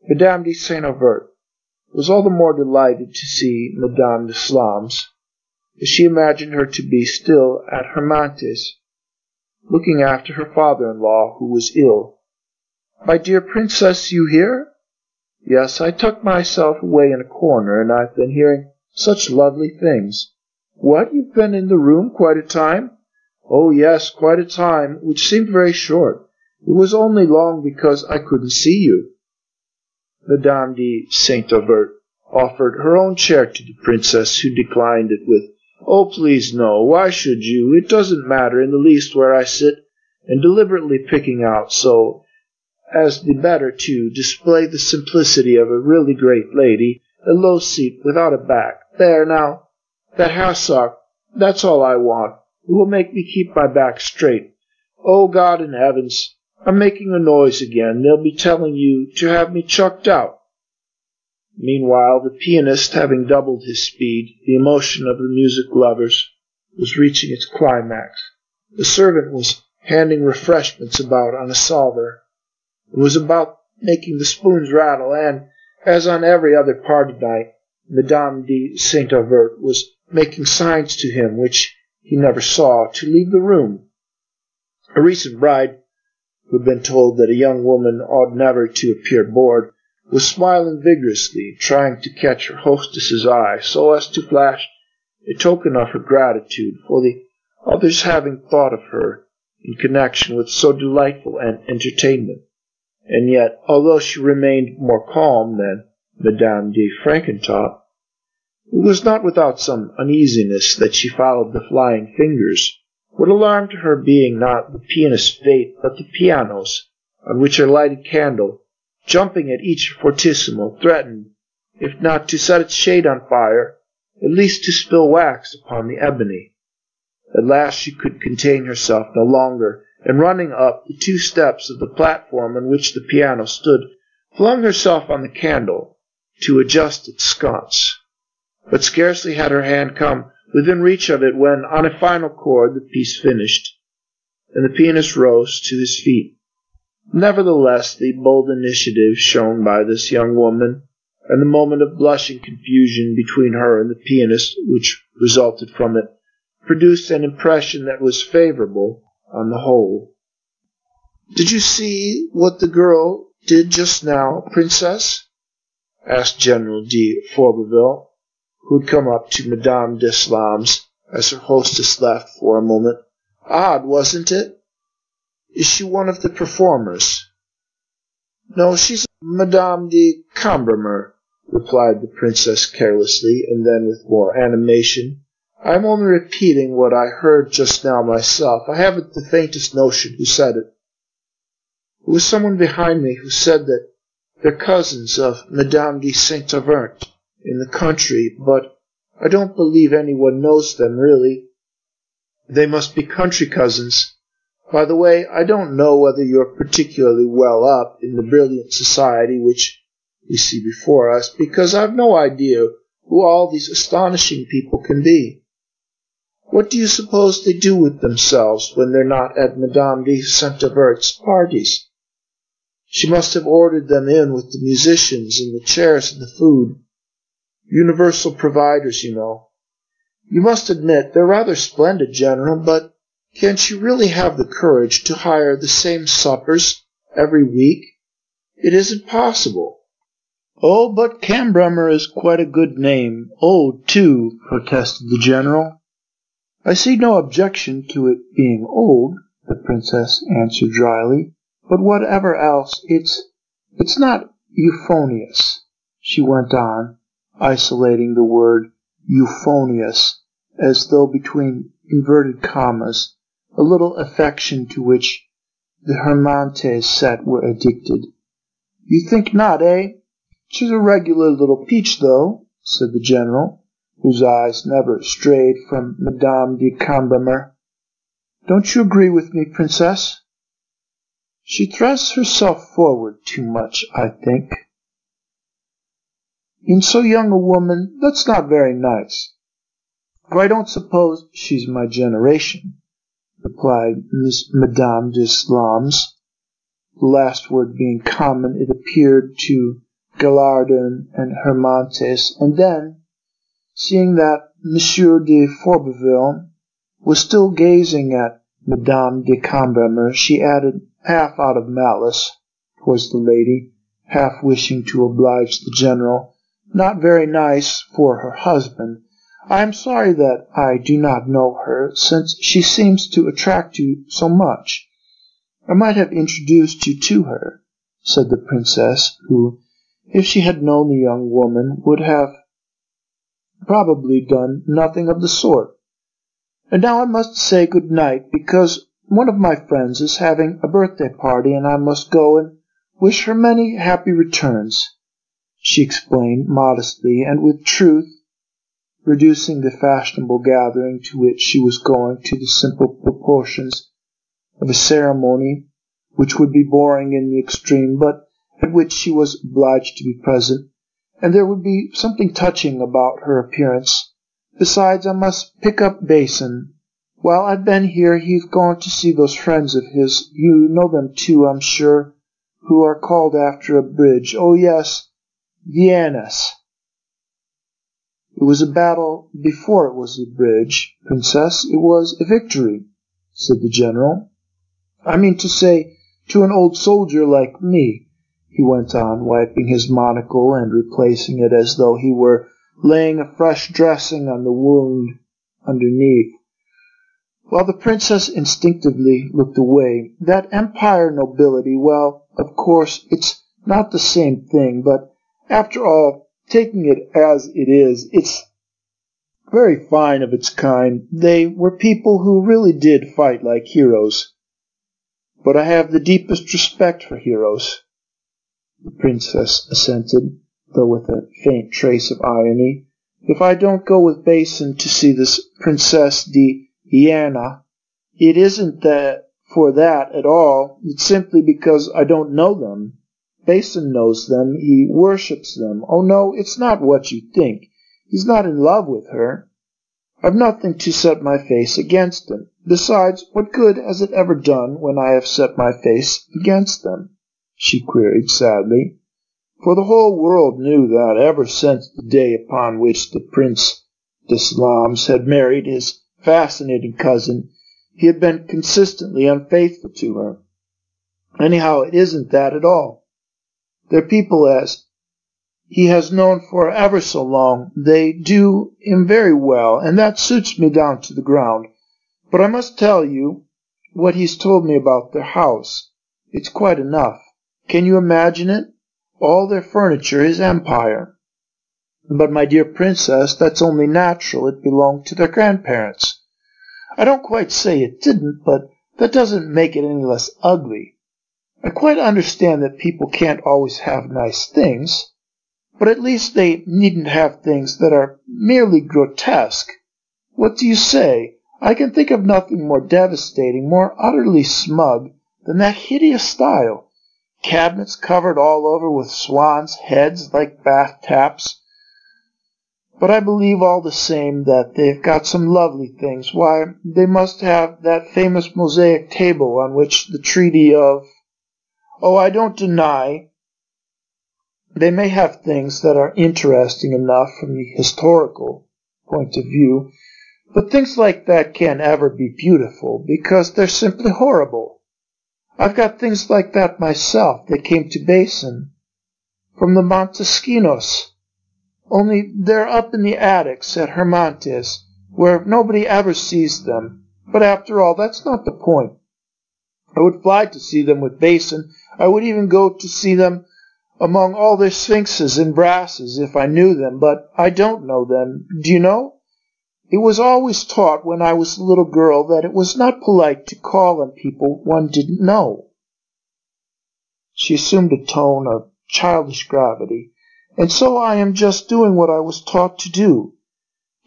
A: Madame de Saint-Auvert was all the more delighted to see Madame de Slams, as she imagined her to be still at Hermantes, looking after her father-in-law, who was ill. My dear princess, you here? Yes, I tucked myself away in a corner, and I've been hearing such lovely things. What, you've been in the room quite a time? Oh, yes, quite a time, which seemed very short. It was only long because I couldn't see you. Madame de Saint-Auvert offered her own chair to the princess, who declined it with, "Oh, please, no. Why should you? It doesn't matter in the least where I sit," and deliberately picking out so as the better to display the simplicity of a really great lady, a low seat without a back. There, now, that hassock, that's all I want. It will make me keep my back straight. Oh, God in heavens, I'm making a noise again. They'll be telling you to have me chucked out. Meanwhile, the pianist, having doubled his speed, the emotion of the music lovers was reaching its climax. The servant was handing refreshments about on a salver. It was about making the spoons rattle, and, as on every other party night, Madame de Saint-Auvert was making signs to him, which he never saw, to leave the room. A recent bride, who had been told that a young woman ought never to appear bored, was smiling vigorously, trying to catch her hostess's eye, so as to flash a token of her gratitude for the others having thought of her in connection with so delightful an entertainment. And yet, although she remained more calm than Madame de Frankentop, it was not without some uneasiness that she followed the flying fingers. What alarmed her being not the pianist's fate, but the piano's, on which her lighted candle, jumping at each fortissimo, threatened, if not to set its shade on fire, at least to spill wax upon the ebony. At last she could contain herself no longer, and running up the 2 steps of the platform on which the piano stood, flung herself on the candle to adjust its sconce. But scarcely had her hand come within reach of it when, on a final chord, the piece finished, and the pianist rose to his feet. Nevertheless, the bold initiative shown by this young woman, and the moment of blushing confusion between her and the pianist which resulted from it, produced an impression that was favorable on the whole. "Did you see what the girl did just now, Princess?" asked General de Forbeville, who had come up to Madame Deslams as her hostess left for a moment. "Odd, wasn't it? Is she one of the performers?" "No, she's Madame de Cambremer," replied the princess carelessly, and then with more animation, "I am only repeating what I heard just now myself. I haven't the faintest notion who said it. It was someone behind me who said that they're cousins of Madame de Saint-Avert in the country, but I don't believe anyone knows them, really. They must be country cousins. By the way, I don't know whether you're particularly well up in the brilliant society which we see before us, because I've no idea who all these astonishing people can be. What do you suppose they do with themselves when they're not at Madame de Saint-Avert's parties? She must have ordered them in with the musicians and the chairs and the food. Universal providers, you know. You must admit they're rather splendid, General, but can she really have the courage to hire the same suppers every week? It isn't possible." "Oh, but Cambremer is quite a good name. Old, too," protested the General. "I see no objection to it being old," the Princess answered dryly, "but whatever else, it's not euphonious," she went on, isolating the word euphonious, as though between inverted commas, a little affection to which the Hermantes set were addicted. "You think not, eh? She's a regular little peach, though," said the General, whose eyes never strayed from Madame de Cambremer. "Don't you agree with me, Princess?" "She thrusts herself forward too much, I think." "In so young a woman, that's not very nice." "Oh, I don't suppose she's my generation," replied Madame Deslams, the last word being common, it appeared, to Gallardon and Hermantes, and then, seeing that Monsieur de Forbeville was still gazing at Madame de Cambremer, she added, half out of malice, towards the lady, half wishing to oblige the General, "Not very nice for her husband. I am sorry that I do not know her, since she seems to attract you so much. I might have introduced you to her," said the Princess, who, if she had known the young woman, would have probably done nothing of the sort. "And now I must say good night, because one of my friends is having a birthday party, and I must go and wish her many happy returns," she explained modestly and with truth, reducing the fashionable gathering to which she was going to the simple proportions of a ceremony which would be boring in the extreme, but at which she was obliged to be present, and there would be something touching about her appearance. "Besides, I must pick up Basin. While I've been here, he's gone to see those friends of his. You know them too, I'm sure, who are called after a bridge. Oh, yes, Viennas." "It was a battle before it was a bridge, Princess. It was a victory," said the General. "I mean to say, to an old soldier like me," he went on, wiping his monocle and replacing it as though he were laying a fresh dressing on the wound underneath. While the princess instinctively looked away, that empire nobility, well, of course, it's not the same thing, but after all, taking it as it is, it's very fine of its kind. They were people who really did fight like heroes. But I have the deepest respect for heroes, the princess assented, though with a faint trace of irony. If I don't go with Basin to see this Princess Diana, it isn't that for that at all. It's simply because I don't know them. Basin knows them. He worships them. Oh, no, it's not what you think. He's not in love with her. I've nothing to set my face against him. Besides, what good has it ever done when I have set my face against them? She queried sadly. For the whole world knew that ever since the day upon which the Prince d'Islams had married his fascinating cousin, he had been consistently unfaithful to her. Anyhow, it isn't that at all. They're people as he has known for ever so long. They do him very well, and that suits me down to the ground. But I must tell you what he's told me about their house. It's quite enough. Can you imagine it? All their furniture is empire. But, my dear princess, that's only natural. It belonged to their grandparents. I don't quite say it didn't, but that doesn't make it any less ugly. I quite understand that people can't always have nice things, but at least they needn't have things that are merely grotesque. What do you say? I can think of nothing more devastating, more utterly smug, than that hideous style. Cabinets covered all over with swans' heads like bath taps. But I believe all the same that they've got some lovely things. Why, they must have that famous mosaic table on which the treaty of... Oh, I don't deny they may have things that are interesting enough from the historical point of view, but things like that can't ever be beautiful because they're simply horrible. I've got things like that myself that came to Basin from the Montesquinos, only they're up in the attics at Hermantes, where nobody ever sees them. But after all, that's not the point. I would fly to see them with Basin. I would even go to see them among all their sphinxes and brasses if I knew them, but I don't know them. Do you know? It was always taught when I was a little girl that it was not polite to call on people one didn't know. She assumed a tone of childish gravity. And so I am just doing what I was taught to do.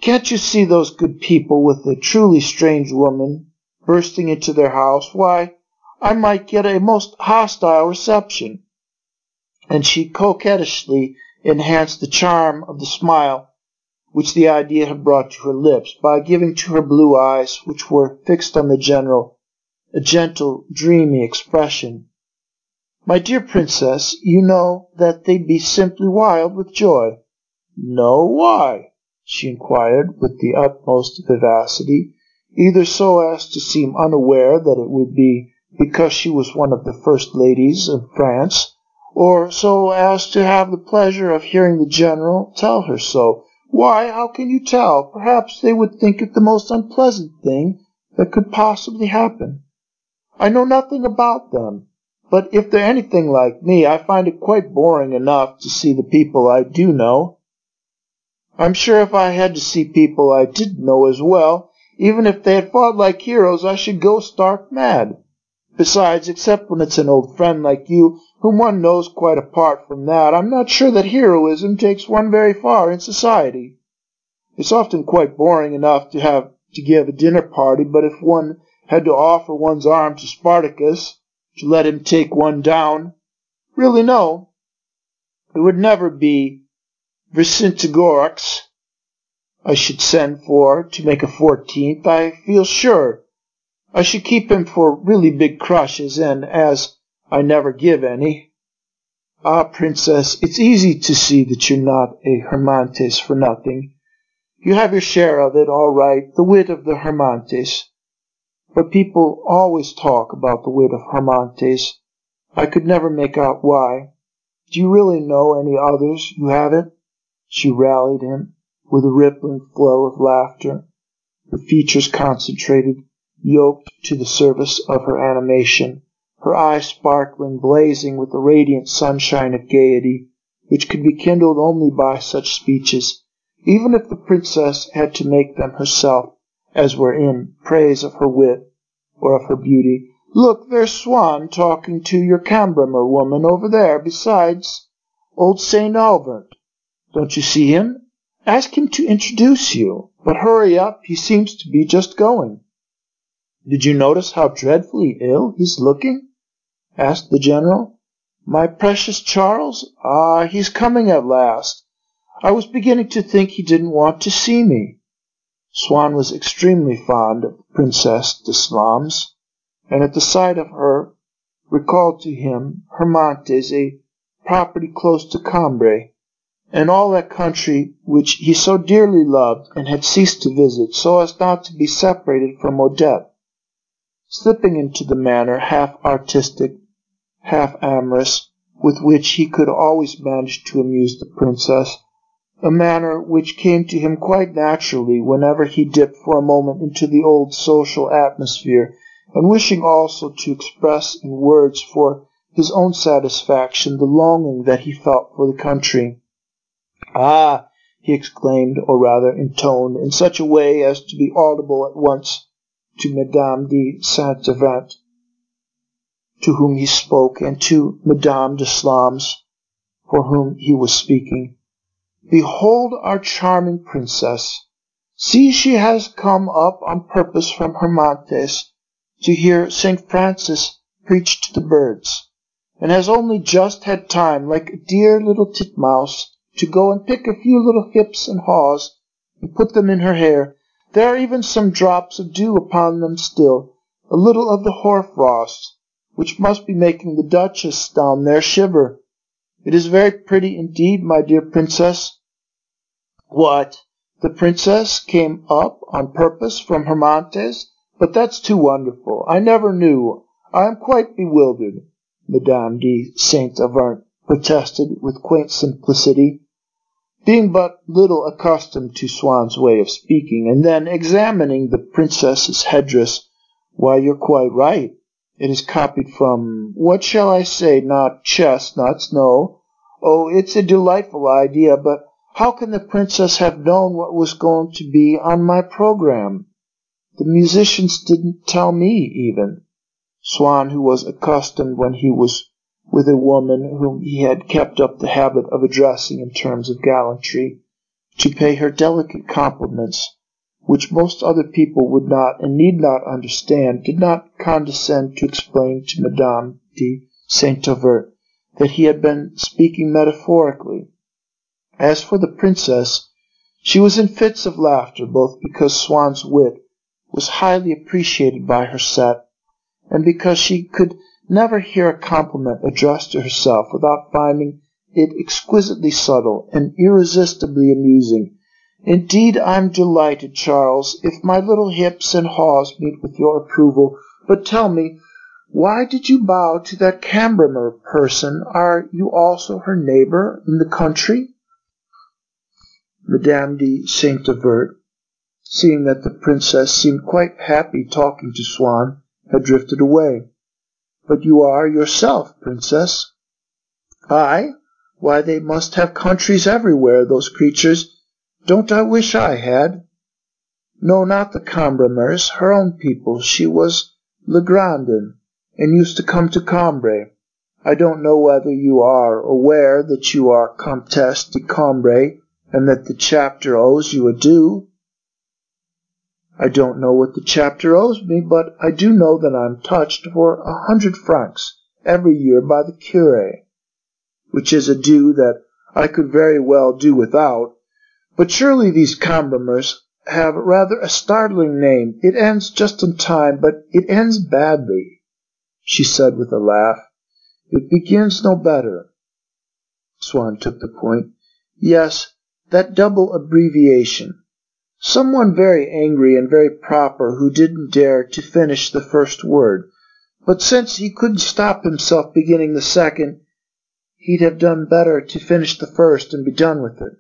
A: Can't you see those good people with a truly strange woman bursting into their house? Why, I might get a most hostile reception. And she coquettishly enhanced the charm of the smile which the idea had brought to her lips by giving to her blue eyes, which were fixed on the general, a gentle, dreamy expression. My dear princess, you know that they'd be simply wild with joy. No, why? She inquired with the utmost vivacity, either so as to seem unaware that it would be because she was one of the first ladies of France, or so as to have the pleasure of hearing the general tell her so. Why, how can you tell? Perhaps they would think it the most unpleasant thing that could possibly happen. I know nothing about them. But if they're anything like me, I find it quite boring enough to see the people I do know. I'm sure if I had to see people I didn't know as well, even if they had fought like heroes, I should go stark mad. Besides, except when it's an old friend like you, whom one knows quite apart from that, I'm not sure that heroism takes one very far in society. It's often quite boring enough to have to give a dinner party, but if one had to offer one's arm to Spartacus, to let him take one down, really no, it would never be Vercingetorix I should send for to make a 14th, I feel sure. I should keep him for really big crushes, and as I never give any. Ah, princess, it's easy to see that you're not a Hermantes for nothing. You have your share of it, all right, the wit of the Hermantes. But people always talk about the wit of Hermantes. I could never make out why. Do you really know any others who have it? She rallied him. with a rippling flow of laughter, her features concentrated, yoked to the service of her animation, her eyes sparkling, blazing with the radiant sunshine of gaiety, which could be kindled only by such speeches, even if the princess had to make them herself, as were in praise of her wit or of her beauty. "Look, there's Swann talking to your Cambrimer woman over there, besides old St. Albert. Don't you see him? Ask him to introduce you. But hurry up, he seems to be just going." "Did you notice how dreadfully ill he's looking?" asked the general. "My precious Charles? Ah, he's coming at last. I was beginning to think he didn't want to see me." Swann was extremely fond of the Princess de Slams, and at the sight of her recalled to him Hermontes, a property close to Cambrai, and all that country which he so dearly loved and had ceased to visit, so as not to be separated from Odette. Slipping into the manner half artistic, half amorous, with which he could always manage to amuse the princess, a manner which came to him quite naturally whenever he dipped for a moment into the old social atmosphere, and wishing also to express in words for his own satisfaction the longing that he felt for the country. "Ah!" he exclaimed, or rather intoned, in such a way as to be audible at once to Madame de Saint-Event, to whom he spoke, and to Madame de Slams, for whom he was speaking. "Behold our charming princess. See, she has come up on purpose from Hermontes to hear St. Francis preach to the birds, and has only just had time, like a dear little titmouse, to go and pick a few little hips and haws and put them in her hair. There are even some drops of dew upon them still, a little of the hoarfrost, which must be making the Duchess down there shiver. It is very pretty indeed, my dear princess." "What? The princess came up on purpose from Hermontes? But that's too wonderful. I never knew. I am quite bewildered," Madame de Saint-Event protested with quaint simplicity, being but little accustomed to Swann's way of speaking, and then examining the princess's headdress. "Why, you're quite right. It is copied from, what shall I say, not chestnuts, no. Oh, it's a delightful idea, but how can the princess have known what was going to be on my program? The musicians didn't tell me, even." Swann, who was accustomed when he was with a woman whom he had kept up the habit of addressing in terms of gallantry, to pay her delicate compliments, which most other people would not and need not understand, did not condescend to explain to Madame de Saint-Evert that he had been speaking metaphorically. As for the princess, she was in fits of laughter, both because Swann's wit was highly appreciated by her set, and because she could never hear a compliment addressed to herself without finding it exquisitely subtle and irresistibly amusing. "Indeed, I'm delighted, Charles, if my little hips and haws meet with your approval. But tell me, why did you bow to that Cambrimer person? Are you also her neighbor in the country?" Madame de Saint-Evert, seeing that the princess seemed quite happy talking to Swann, had drifted away. "But you are yourself, princess." "I? Why, they must have countries everywhere, those creatures. Don't I wish I had?" "No, not the Cambrimers, her own people. She was Legrandin, and used to come to Cambrai. I don't know whether you are aware that you are Comtesse de Cambrai, and that the chapter owes you a due." "I don't know what the chapter owes me, but I do know that I'm touched for 100 francs every year by the curé, which is a due that I could very well do without. But surely these Cambrimers have rather a startling name. It ends just in time, but it ends badly," she said with a laugh. "It begins no better." Swann took the point. "Yes, that double abbreviation. Someone very angry and very proper who didn't dare to finish the first word. But since he couldn't stop himself beginning the second, he'd have done better to finish the first and be done with it.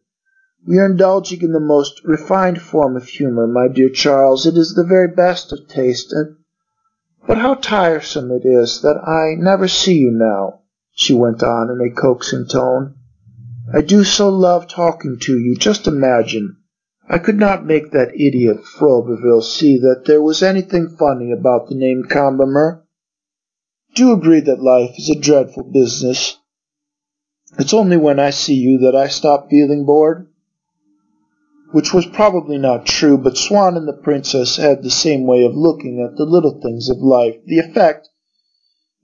A: We are indulging in the most refined form of humor, my dear Charles. It is the very best of taste, but how tiresome it is that I never see you now, she went on in a coaxing tone. I do so love talking to you. Just imagine. I could not make that idiot Froberville see that there was anything funny about the name Combermer. Do you agree that life is a dreadful business? It's only when I see you that I stop feeling bored. Which was probably not true, but Swann and the princess had the same way of looking at the little things of life, the effect,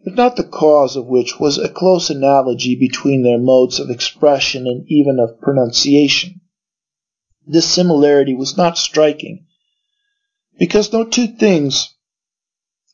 A: if not the cause of which, was a close analogy between their modes of expression and even of pronunciation. This similarity was not striking, because no two things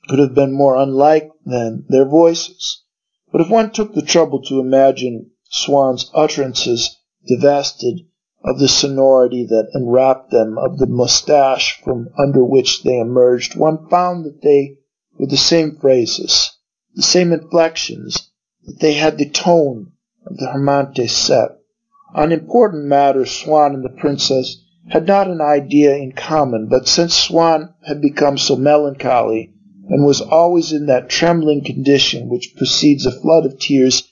A: could have been more unlike than their voices. But if one took the trouble to imagine Swann's utterances divested of the sonority that enwrapped them, of the moustache from under which they emerged, one found that they were the same phrases, the same inflections, that they had the tone of the Hermante set. On important matters Swann and the princess had not an idea in common, but since Swann had become so melancholy, and was always in that trembling condition which precedes a flood of tears,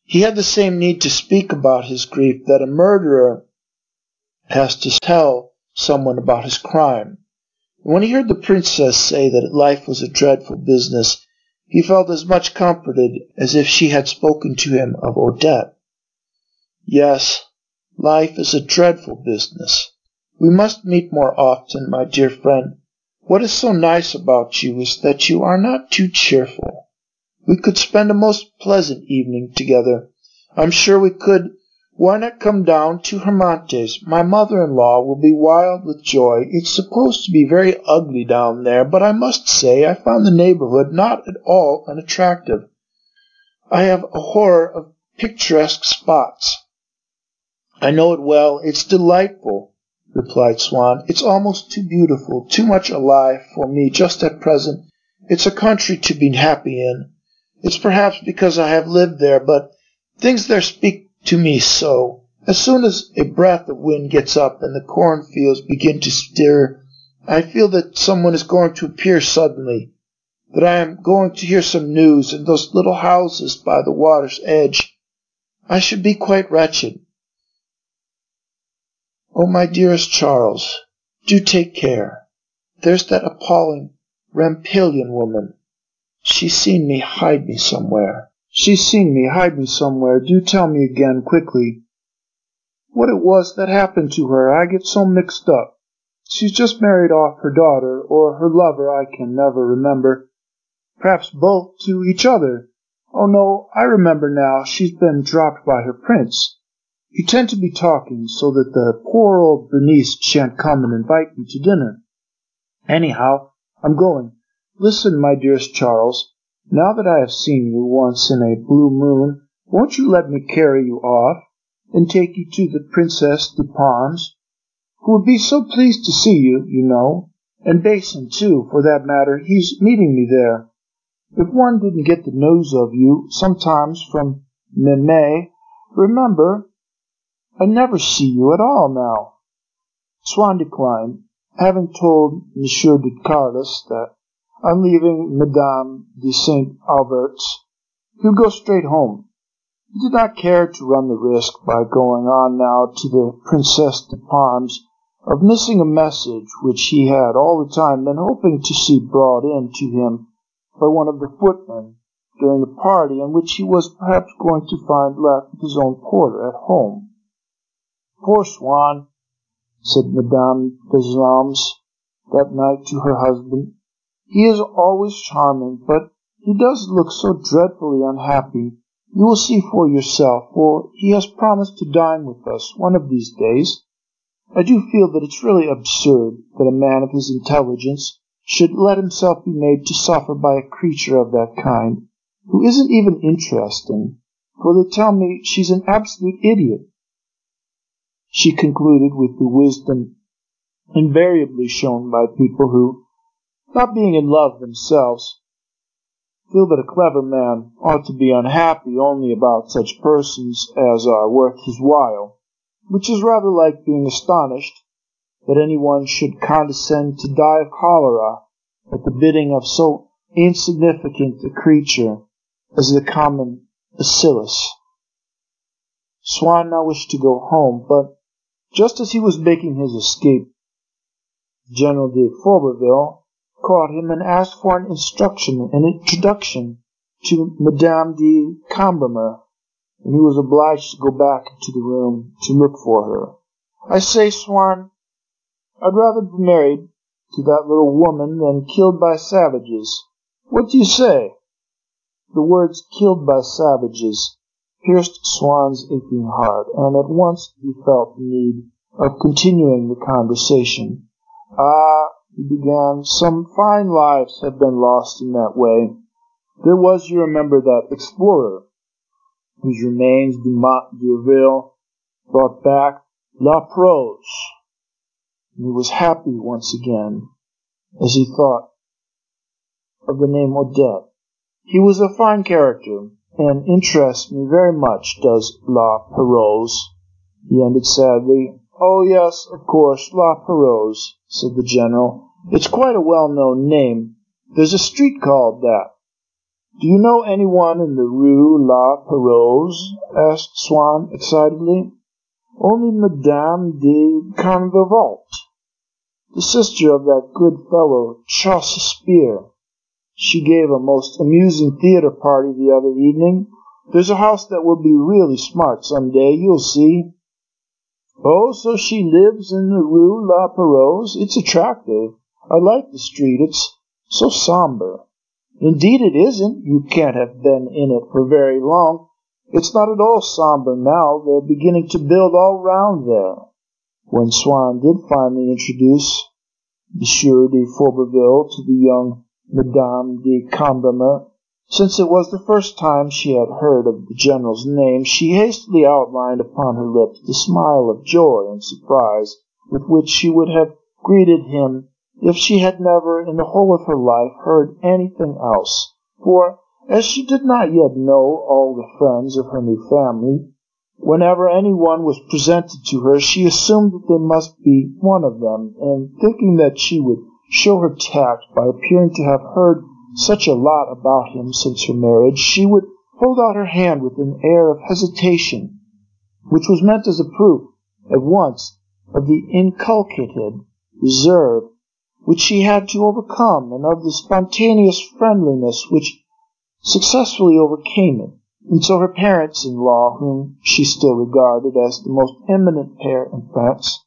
A: he had the same need to speak about his grief that a murderer has to tell someone about his crime. And when he heard the princess say that life was a dreadful business, he felt as much comforted as if she had spoken to him of Odette. Yes, life is a dreadful business. We must meet more often, my dear friend. What is so nice about you is that you are not too cheerful. We could spend a most pleasant evening together. I'm sure we could. Why not come down to Hermante's? My mother-in-law will be wild with joy. It's supposed to be very ugly down there, but I must say I found the neighborhood not at all unattractive. I have a horror of picturesque spots. I know it well. It's delightful, replied Swann. It's almost too beautiful, too much alive for me just at present. It's a country to be happy in. It's perhaps because I have lived there, but things there speak to me so. As soon as a breath of wind gets up and the cornfields begin to stir, I feel that someone is going to appear suddenly, that I am going to hear some news, and those little houses by the water's edge. I should be quite wretched. Oh, my dearest Charles, do take care. There's that appalling Rampillion woman. She's seen me. Hide me somewhere. She's seen me. Hide me somewhere. Do tell me again, quickly, what it was that happened to her. I get so mixed up. She's just married off her daughter, or her lover, I can never remember. Perhaps both to each other. Oh, no, I remember now. She's been dropped by her prince. You tend to be talking so that the poor old Bernice shan't come and invite me to dinner. Anyhow, I'm going. Listen, my dearest Charles, now that I have seen you once in a blue moon, won't you let me carry you off and take you to the Princess de Parme's, who would be so pleased to see you, you know, and Basin, too, for that matter. He's meeting me there. If one didn't get the news of you sometimes from Meme, remember, I never see you at all now. Swann declined, having told Monsieur de Carlos that on leaving Madame de St. Albert's, he would go straight home. He did not care to run the risk, by going on now to the Princess de Parme's, of missing a message which he had all the time been hoping to see brought in to him by one of the footmen during the party, and which he was perhaps going to find left with his own porter at home. Poor Swann, said Madame Deslams that night to her husband. He is always charming, but he does look so dreadfully unhappy. You will see for yourself, for he has promised to dine with us one of these days. I do feel that it's really absurd that a man of his intelligence should let himself be made to suffer by a creature of that kind, who isn't even interesting, for they tell me she's an absolute idiot. She concluded with the wisdom invariably shown by people who, not being in love themselves, feel that a clever man ought to be unhappy only about such persons as are worth his while. which is rather like being astonished that anyone should condescend to die of cholera at the bidding of so insignificant a creature as the common bacillus. Swann now wished to go home, but just as he was making his escape, General de Fauberville caught him and asked for an introduction to Madame de Cambermer, and he was obliged to go back into the room to look for her. I say, Swann, I'd rather be married to that little woman than killed by savages. What do you say? The words killed by savages pierced Swann's aching heart, and at once he felt the need of continuing the conversation. Ah, he began, some fine lives have been lost in that way. There was, you remember, that explorer whose remains Dumont d'Urville brought back, La Prose. And he was happy once again as he thought of the name Odette. He was a fine character, and interests me very much, does La Perrose. He ended sadly. Oh, yes, of course, La Perrose, said the General. It's quite a well-known name. There's a street called that. Do you know anyone in the Rue La Perrose? Asked Swann excitedly. Only Madame de Canvervalt, the sister of that good fellow Chaussespierre. She gave a most amusing theatre party the other evening. There's a house that will be really smart some day, you'll see. Oh, so she lives in the Rue La Perrose? It's attractive. I like the street. It's so somber. Indeed it isn't. You can't have been in it for very long. It's not at all somber now. They're beginning to build all round there. When Swann did finally introduce Monsieur de Fauberville to the young Madame de Cambermer, since it was the first time she had heard of the General's name, she hastily outlined upon her lips the smile of joy and surprise with which she would have greeted him if she had never in the whole of her life heard anything else. For, as she did not yet know all the friends of her new family, whenever anyone was presented to her, she assumed that they must be one of them, and thinking that she would show her tact by appearing to have heard such a lot about him since her marriage, she would hold out her hand with an air of hesitation, which was meant as a proof at once of the inculcated reserve which she had to overcome, and of the spontaneous friendliness which successfully overcame it. And so her parents-in-law, whom she still regarded as the most eminent pair in France,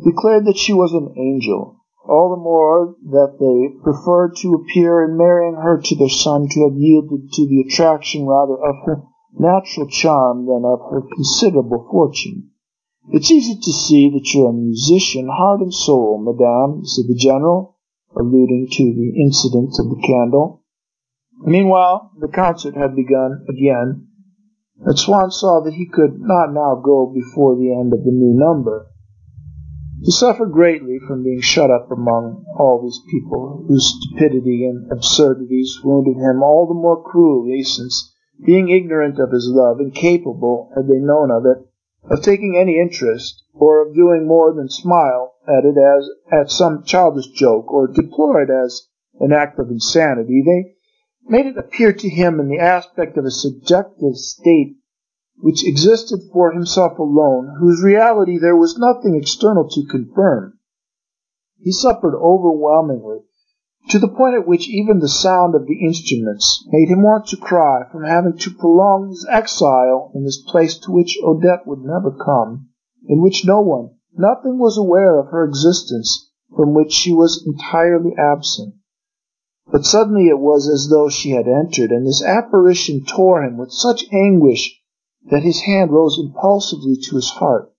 A: declared that she was an angel, all the more that they preferred to appear in marrying her to their son to have yielded to the attraction rather of her natural charm than of her considerable fortune. It's easy to see that you're a musician, heart and soul, madame, said the General, alluding to the incident of the candle. Meanwhile, the concert had begun again, and Swann saw that he could not now go before the end of the new number. He suffered greatly from being shut up among all these people, whose stupidity and absurdities wounded him all the more cruelly, since, being ignorant of his love, incapable, had they known of it, of taking any interest, or of doing more than smile at it as at some childish joke, or deplore it as an act of insanity, they made it appear to him in the aspect of a subjective state which existed for himself alone, whose reality there was nothing external to confirm. He suffered overwhelmingly, to the point at which even the sound of the instruments made him want to cry from having to prolong his exile in this place to which Odette would never come, in which nothing was aware of her existence, from which she was entirely absent. But suddenly it was as though she had entered, and this apparition tore him with such anguish that his hand rose impulsively to his heart.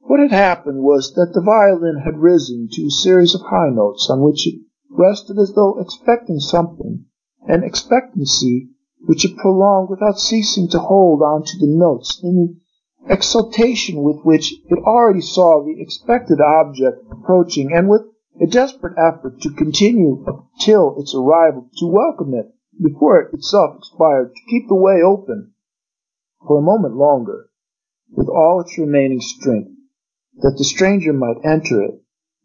A: What had happened was that the violin had risen to a series of high notes on which it rested as though expecting something, an expectancy which it prolonged without ceasing to hold on to the notes, in the exultation with which it already saw the expected object approaching, and with a desperate effort to continue till its arrival, to welcome it before it itself expired, to keep the way open for a moment longer. with all its remaining strength, that the stranger might enter it,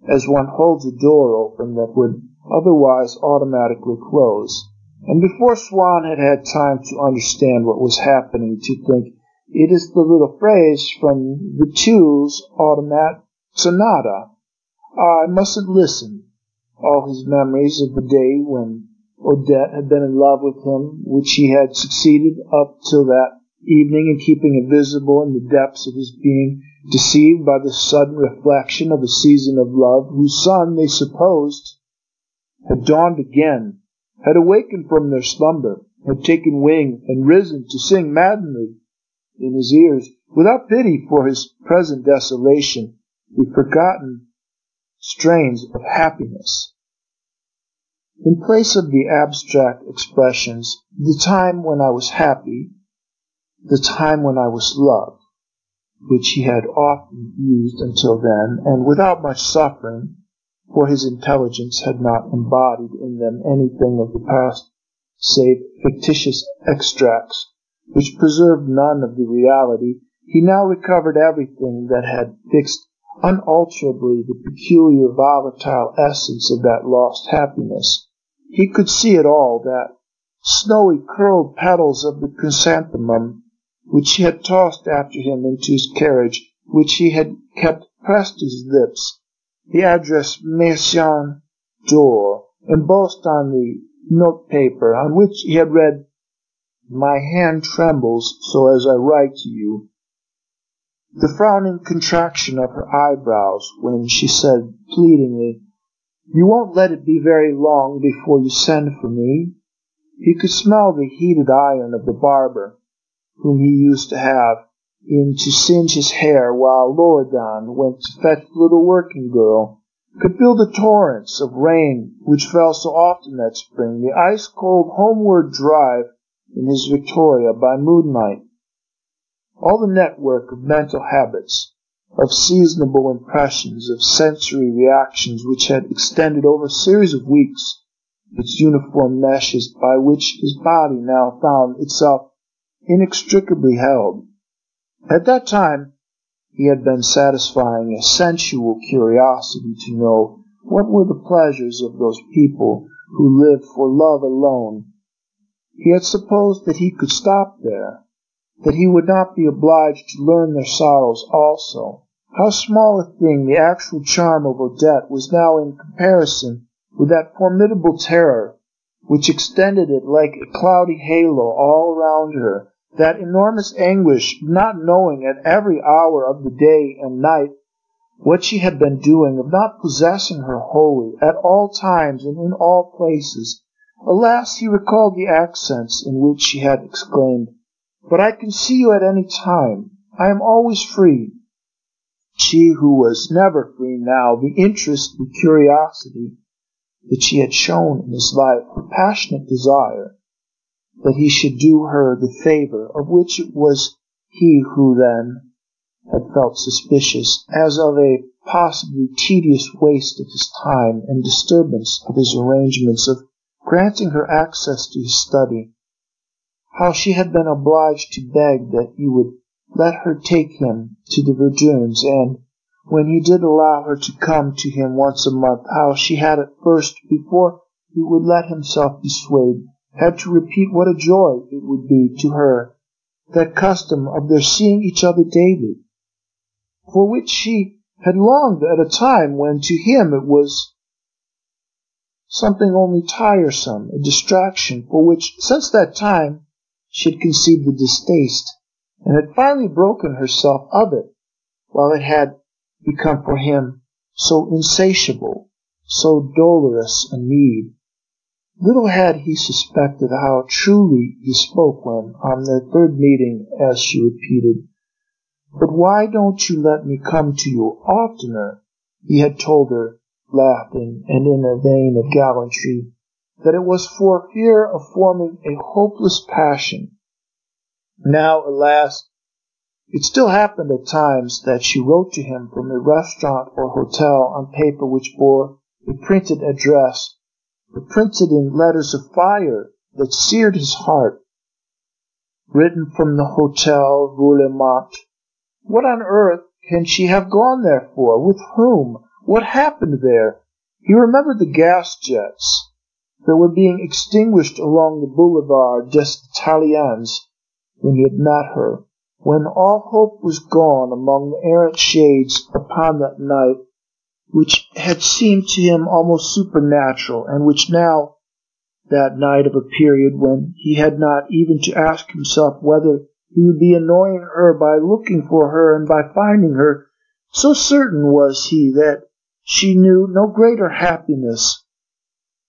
A: as one holds a door open that would otherwise automatically close. And before Swann had had time to understand what was happening, to think, it is the little phrase from the Tools Automat Sonata. I mustn't listen. All his memories of the day when Odette had been in love with him, which he had succeeded up till that evening in keeping invisible in the depths of his being, deceived by the sudden reflection of a season of love, whose sun, they supposed, had dawned again, had awakened from their slumber, had taken wing and risen to sing madly in his ears, without pity for his present desolation, the forgotten strains of happiness. In place of the abstract expressions, the time when I was happy, the time when I was loved, which he had often used until then, and without much suffering, for his intelligence had not embodied in them anything of the past, save fictitious extracts, which preserved none of the reality, he now recovered everything that had fixed unalterably the peculiar volatile essence of that lost happiness. He could see it all, that snowy curled petals of the chrysanthemum, which he had tossed after him into his carriage, which he had kept pressed to his lips, the address Maison d'Or, embossed on the note-paper, on which he had read, "My hand trembles so as I write to you," the frowning contraction of her eyebrows when she said pleadingly, "You won't let it be very long before you send for me?" He could smell the heated iron of the barber, whom he used to have in to singe his hair while Loredan went to fetch the little working girl, could feel the torrents of rain which fell so often that spring, the ice-cold homeward drive in his Victoria by moonlight. All the network of mental habits, of seasonable impressions, of sensory reactions which had extended over a series of weeks, its uniform meshes by which his body now found itself inextricably held. At that time he had been satisfying a sensual curiosity to know what were the pleasures of those people who lived for love alone. He had supposed that he could stop there, that he would not be obliged to learn their sorrows also. How small a thing the actual charm of Odette was now in comparison with that formidable terror which extended it like a cloudy halo all around her, that enormous anguish of not knowing at every hour of the day and night what she had been doing, of not possessing her wholly, at all times and in all places. Alas, he recalled the accents in which she had exclaimed, "But I can see you at any time. I am always free." She who was never free now, the interest, the curiosity that she had shown in his life, her passionate desire that he should do her the favor of which it was he who then had felt suspicious, as of a possibly tedious waste of his time and disturbance of his arrangements, of granting her access to his study. How she had been obliged to beg that he would let her take him to the Verdurns, and when he did allow her to come to him once a month, how she had at first, before he would let himself be swayed, had to repeat what a joy it would be to her, that custom of their seeing each other daily, for which she had longed at a time when to him it was something only tiresome, a distraction, for which, since that time, she had conceived a distaste, and had finally broken herself of it, while it had become for him so insatiable, so dolorous a need. Little had he suspected how truly he spoke when, on their third meeting, as she repeated, "But why don't you let me come to you oftener?" He had told her, laughing and in a vein of gallantry, that it was for fear of forming a hopeless passion. Now, alas, it still happened at times that she wrote to him from a restaurant or hotel on paper which bore a printed address, printed in letters of fire that seared his heart, written from the Hotel Roulemont, What on earth can she have gone there for? With whom? What happened there? He remembered the gas jets that were being extinguished along the Boulevard des Italiens when he had met her, when all hope was gone among the errant shades upon that night which had seemed to him almost supernatural, and which now, that night of a period when he had not even to ask himself whether he would be annoying her by looking for her and by finding her, so certain was he that she knew no greater happiness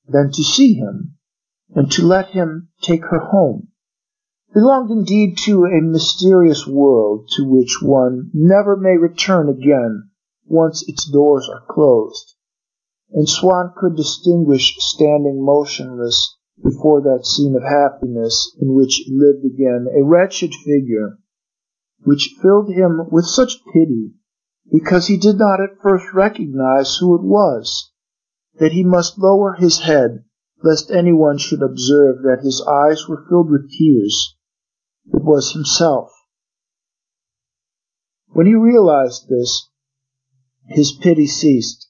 A: than to see him, and to let him take her home, belonged indeed to a mysterious world to which one never may return again once its doors are closed. And Swann could distinguish standing motionless before that scene of happiness in which it lived again a wretched figure, which filled him with such pity, because he did not at first recognize who it was, that he must lower his head, lest anyone should observe that his eyes were filled with tears. It was himself. When he realized this, his pity ceased.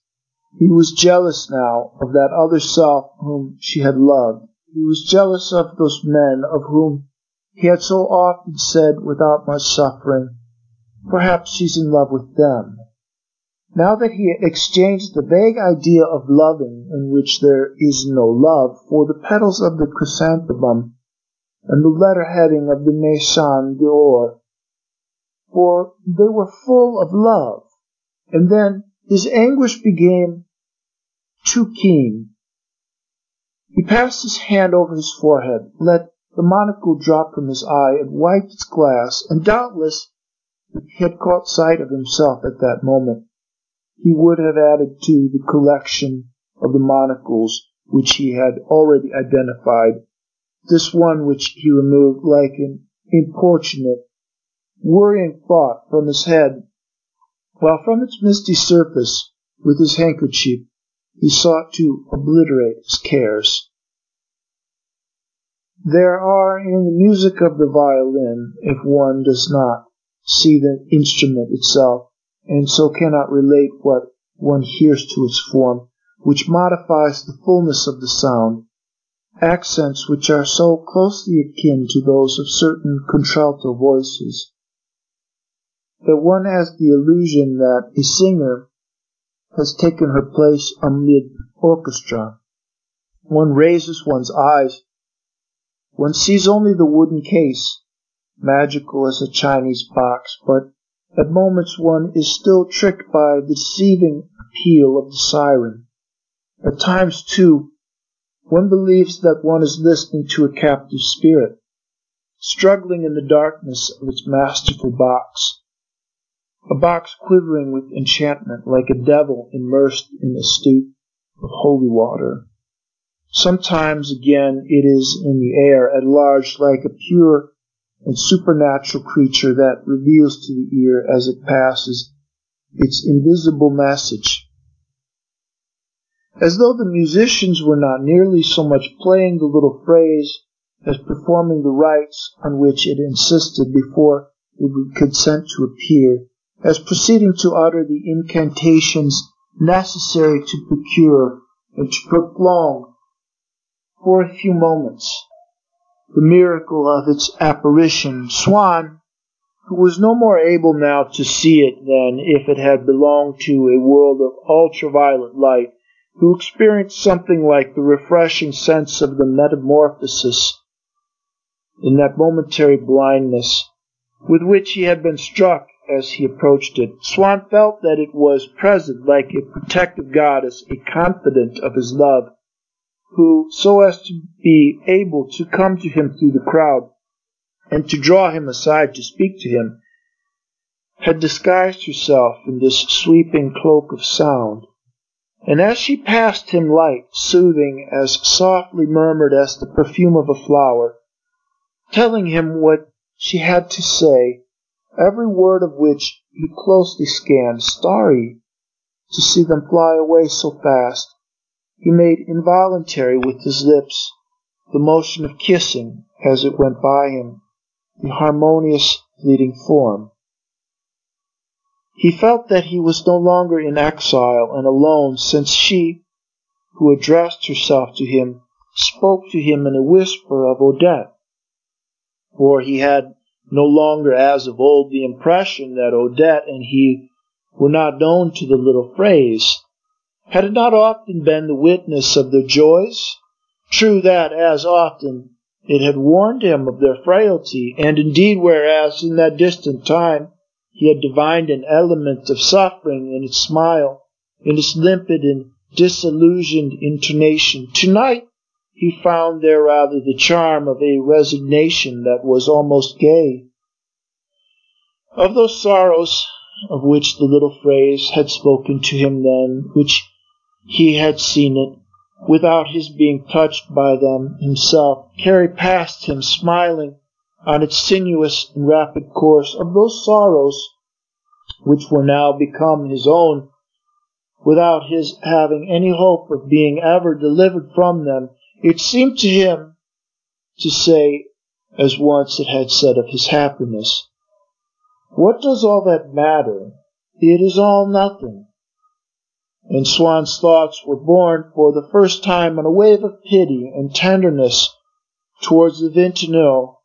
A: He was jealous now of that other self whom she had loved. He was jealous of those men of whom he had so often said without much suffering, "Perhaps she's in love with them." Now that he had exchanged the vague idea of loving in which there is no love for the petals of the chrysanthemum and the letter-heading of the Maison d'Or, for they were full of love, and then his anguish became too keen. He passed his hand over his forehead, let the monocle drop from his eye, and wiped its glass, and doubtless, if he had caught sight of himself at that moment, he would have added to the collection of the monocles which he had already identified this one which he removed like an importunate, worrying thought from his head, while from its misty surface, with his handkerchief, he sought to obliterate his cares. There are in the music of the violin, if one does not see the instrument itself, and so cannot relate what one hears to its form, which modifies the fullness of the sound, accents which are so closely akin to those of certain contralto voices, that one has the illusion that a singer has taken her place amid orchestra. One raises one's eyes. One sees only the wooden case, magical as a Chinese box, but at moments one is still tricked by the deceiving appeal of the siren. At times, too, one believes that one is listening to a captive spirit, struggling in the darkness of its masterful box, a box quivering with enchantment like a devil immersed in a steep of holy water. Sometimes, again, it is in the air at large like a pure and supernatural creature that reveals to the ear as it passes its invisible message. As though the musicians were not nearly so much playing the little phrase as performing the rites on which it insisted before it would consent to appear, as proceeding to utter the incantations necessary to procure and to prolong for a few moments the miracle of its apparition. Swann, who was no more able now to see it than if it had belonged to a world of ultraviolet light, who experienced something like the refreshing sense of the metamorphosis in that momentary blindness with which he had been struck as he approached it, Swann felt that it was present like a protective goddess, a confidant of his love, who, so as to be able to come to him through the crowd and to draw him aside to speak to him, had disguised herself in this sweeping cloak of sound. And as she passed him light, soothing, as softly murmured as the perfume of a flower, telling him what she had to say, every word of which he closely scanned, starry to see them fly away so fast, he made involuntary with his lips the motion of kissing as it went by him, the harmonious fleeting form He felt that he was no longer in exile and alone, since she, who addressed herself to him, spoke to him in a whisper of Odette. For he had no longer, as of old, the impression that Odette and he were not known to the little phrase. Had it not often been the witness of their joys? True that, as often, it had warned him of their frailty, and indeed, whereas in that distant time he had divined an element of suffering in its smile, in its limpid and disillusioned intonation, tonight he found there rather the charm of a resignation that was almost gay. Of those sorrows of which the little phrase had spoken to him then, which he had seen it, without his being touched by them himself, carry past him smiling on its sinuous and rapid course, of those sorrows which were now become his own, without his having any hope of being ever delivered from them, it seemed to him to say, as once it had said of his happiness, "What does all that matter? It is all nothing." And Swann's thoughts were borne for the first time on a wave of pity and tenderness towards the Vinteuil,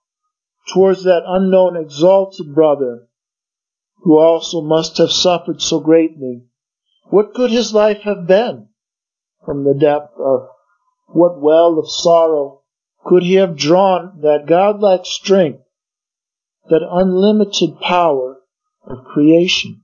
A: towards that unknown exalted brother, who also must have suffered so greatly. What could his life have been? From the depth of what well of sorrow could he have drawn that godlike strength, that unlimited power of creation?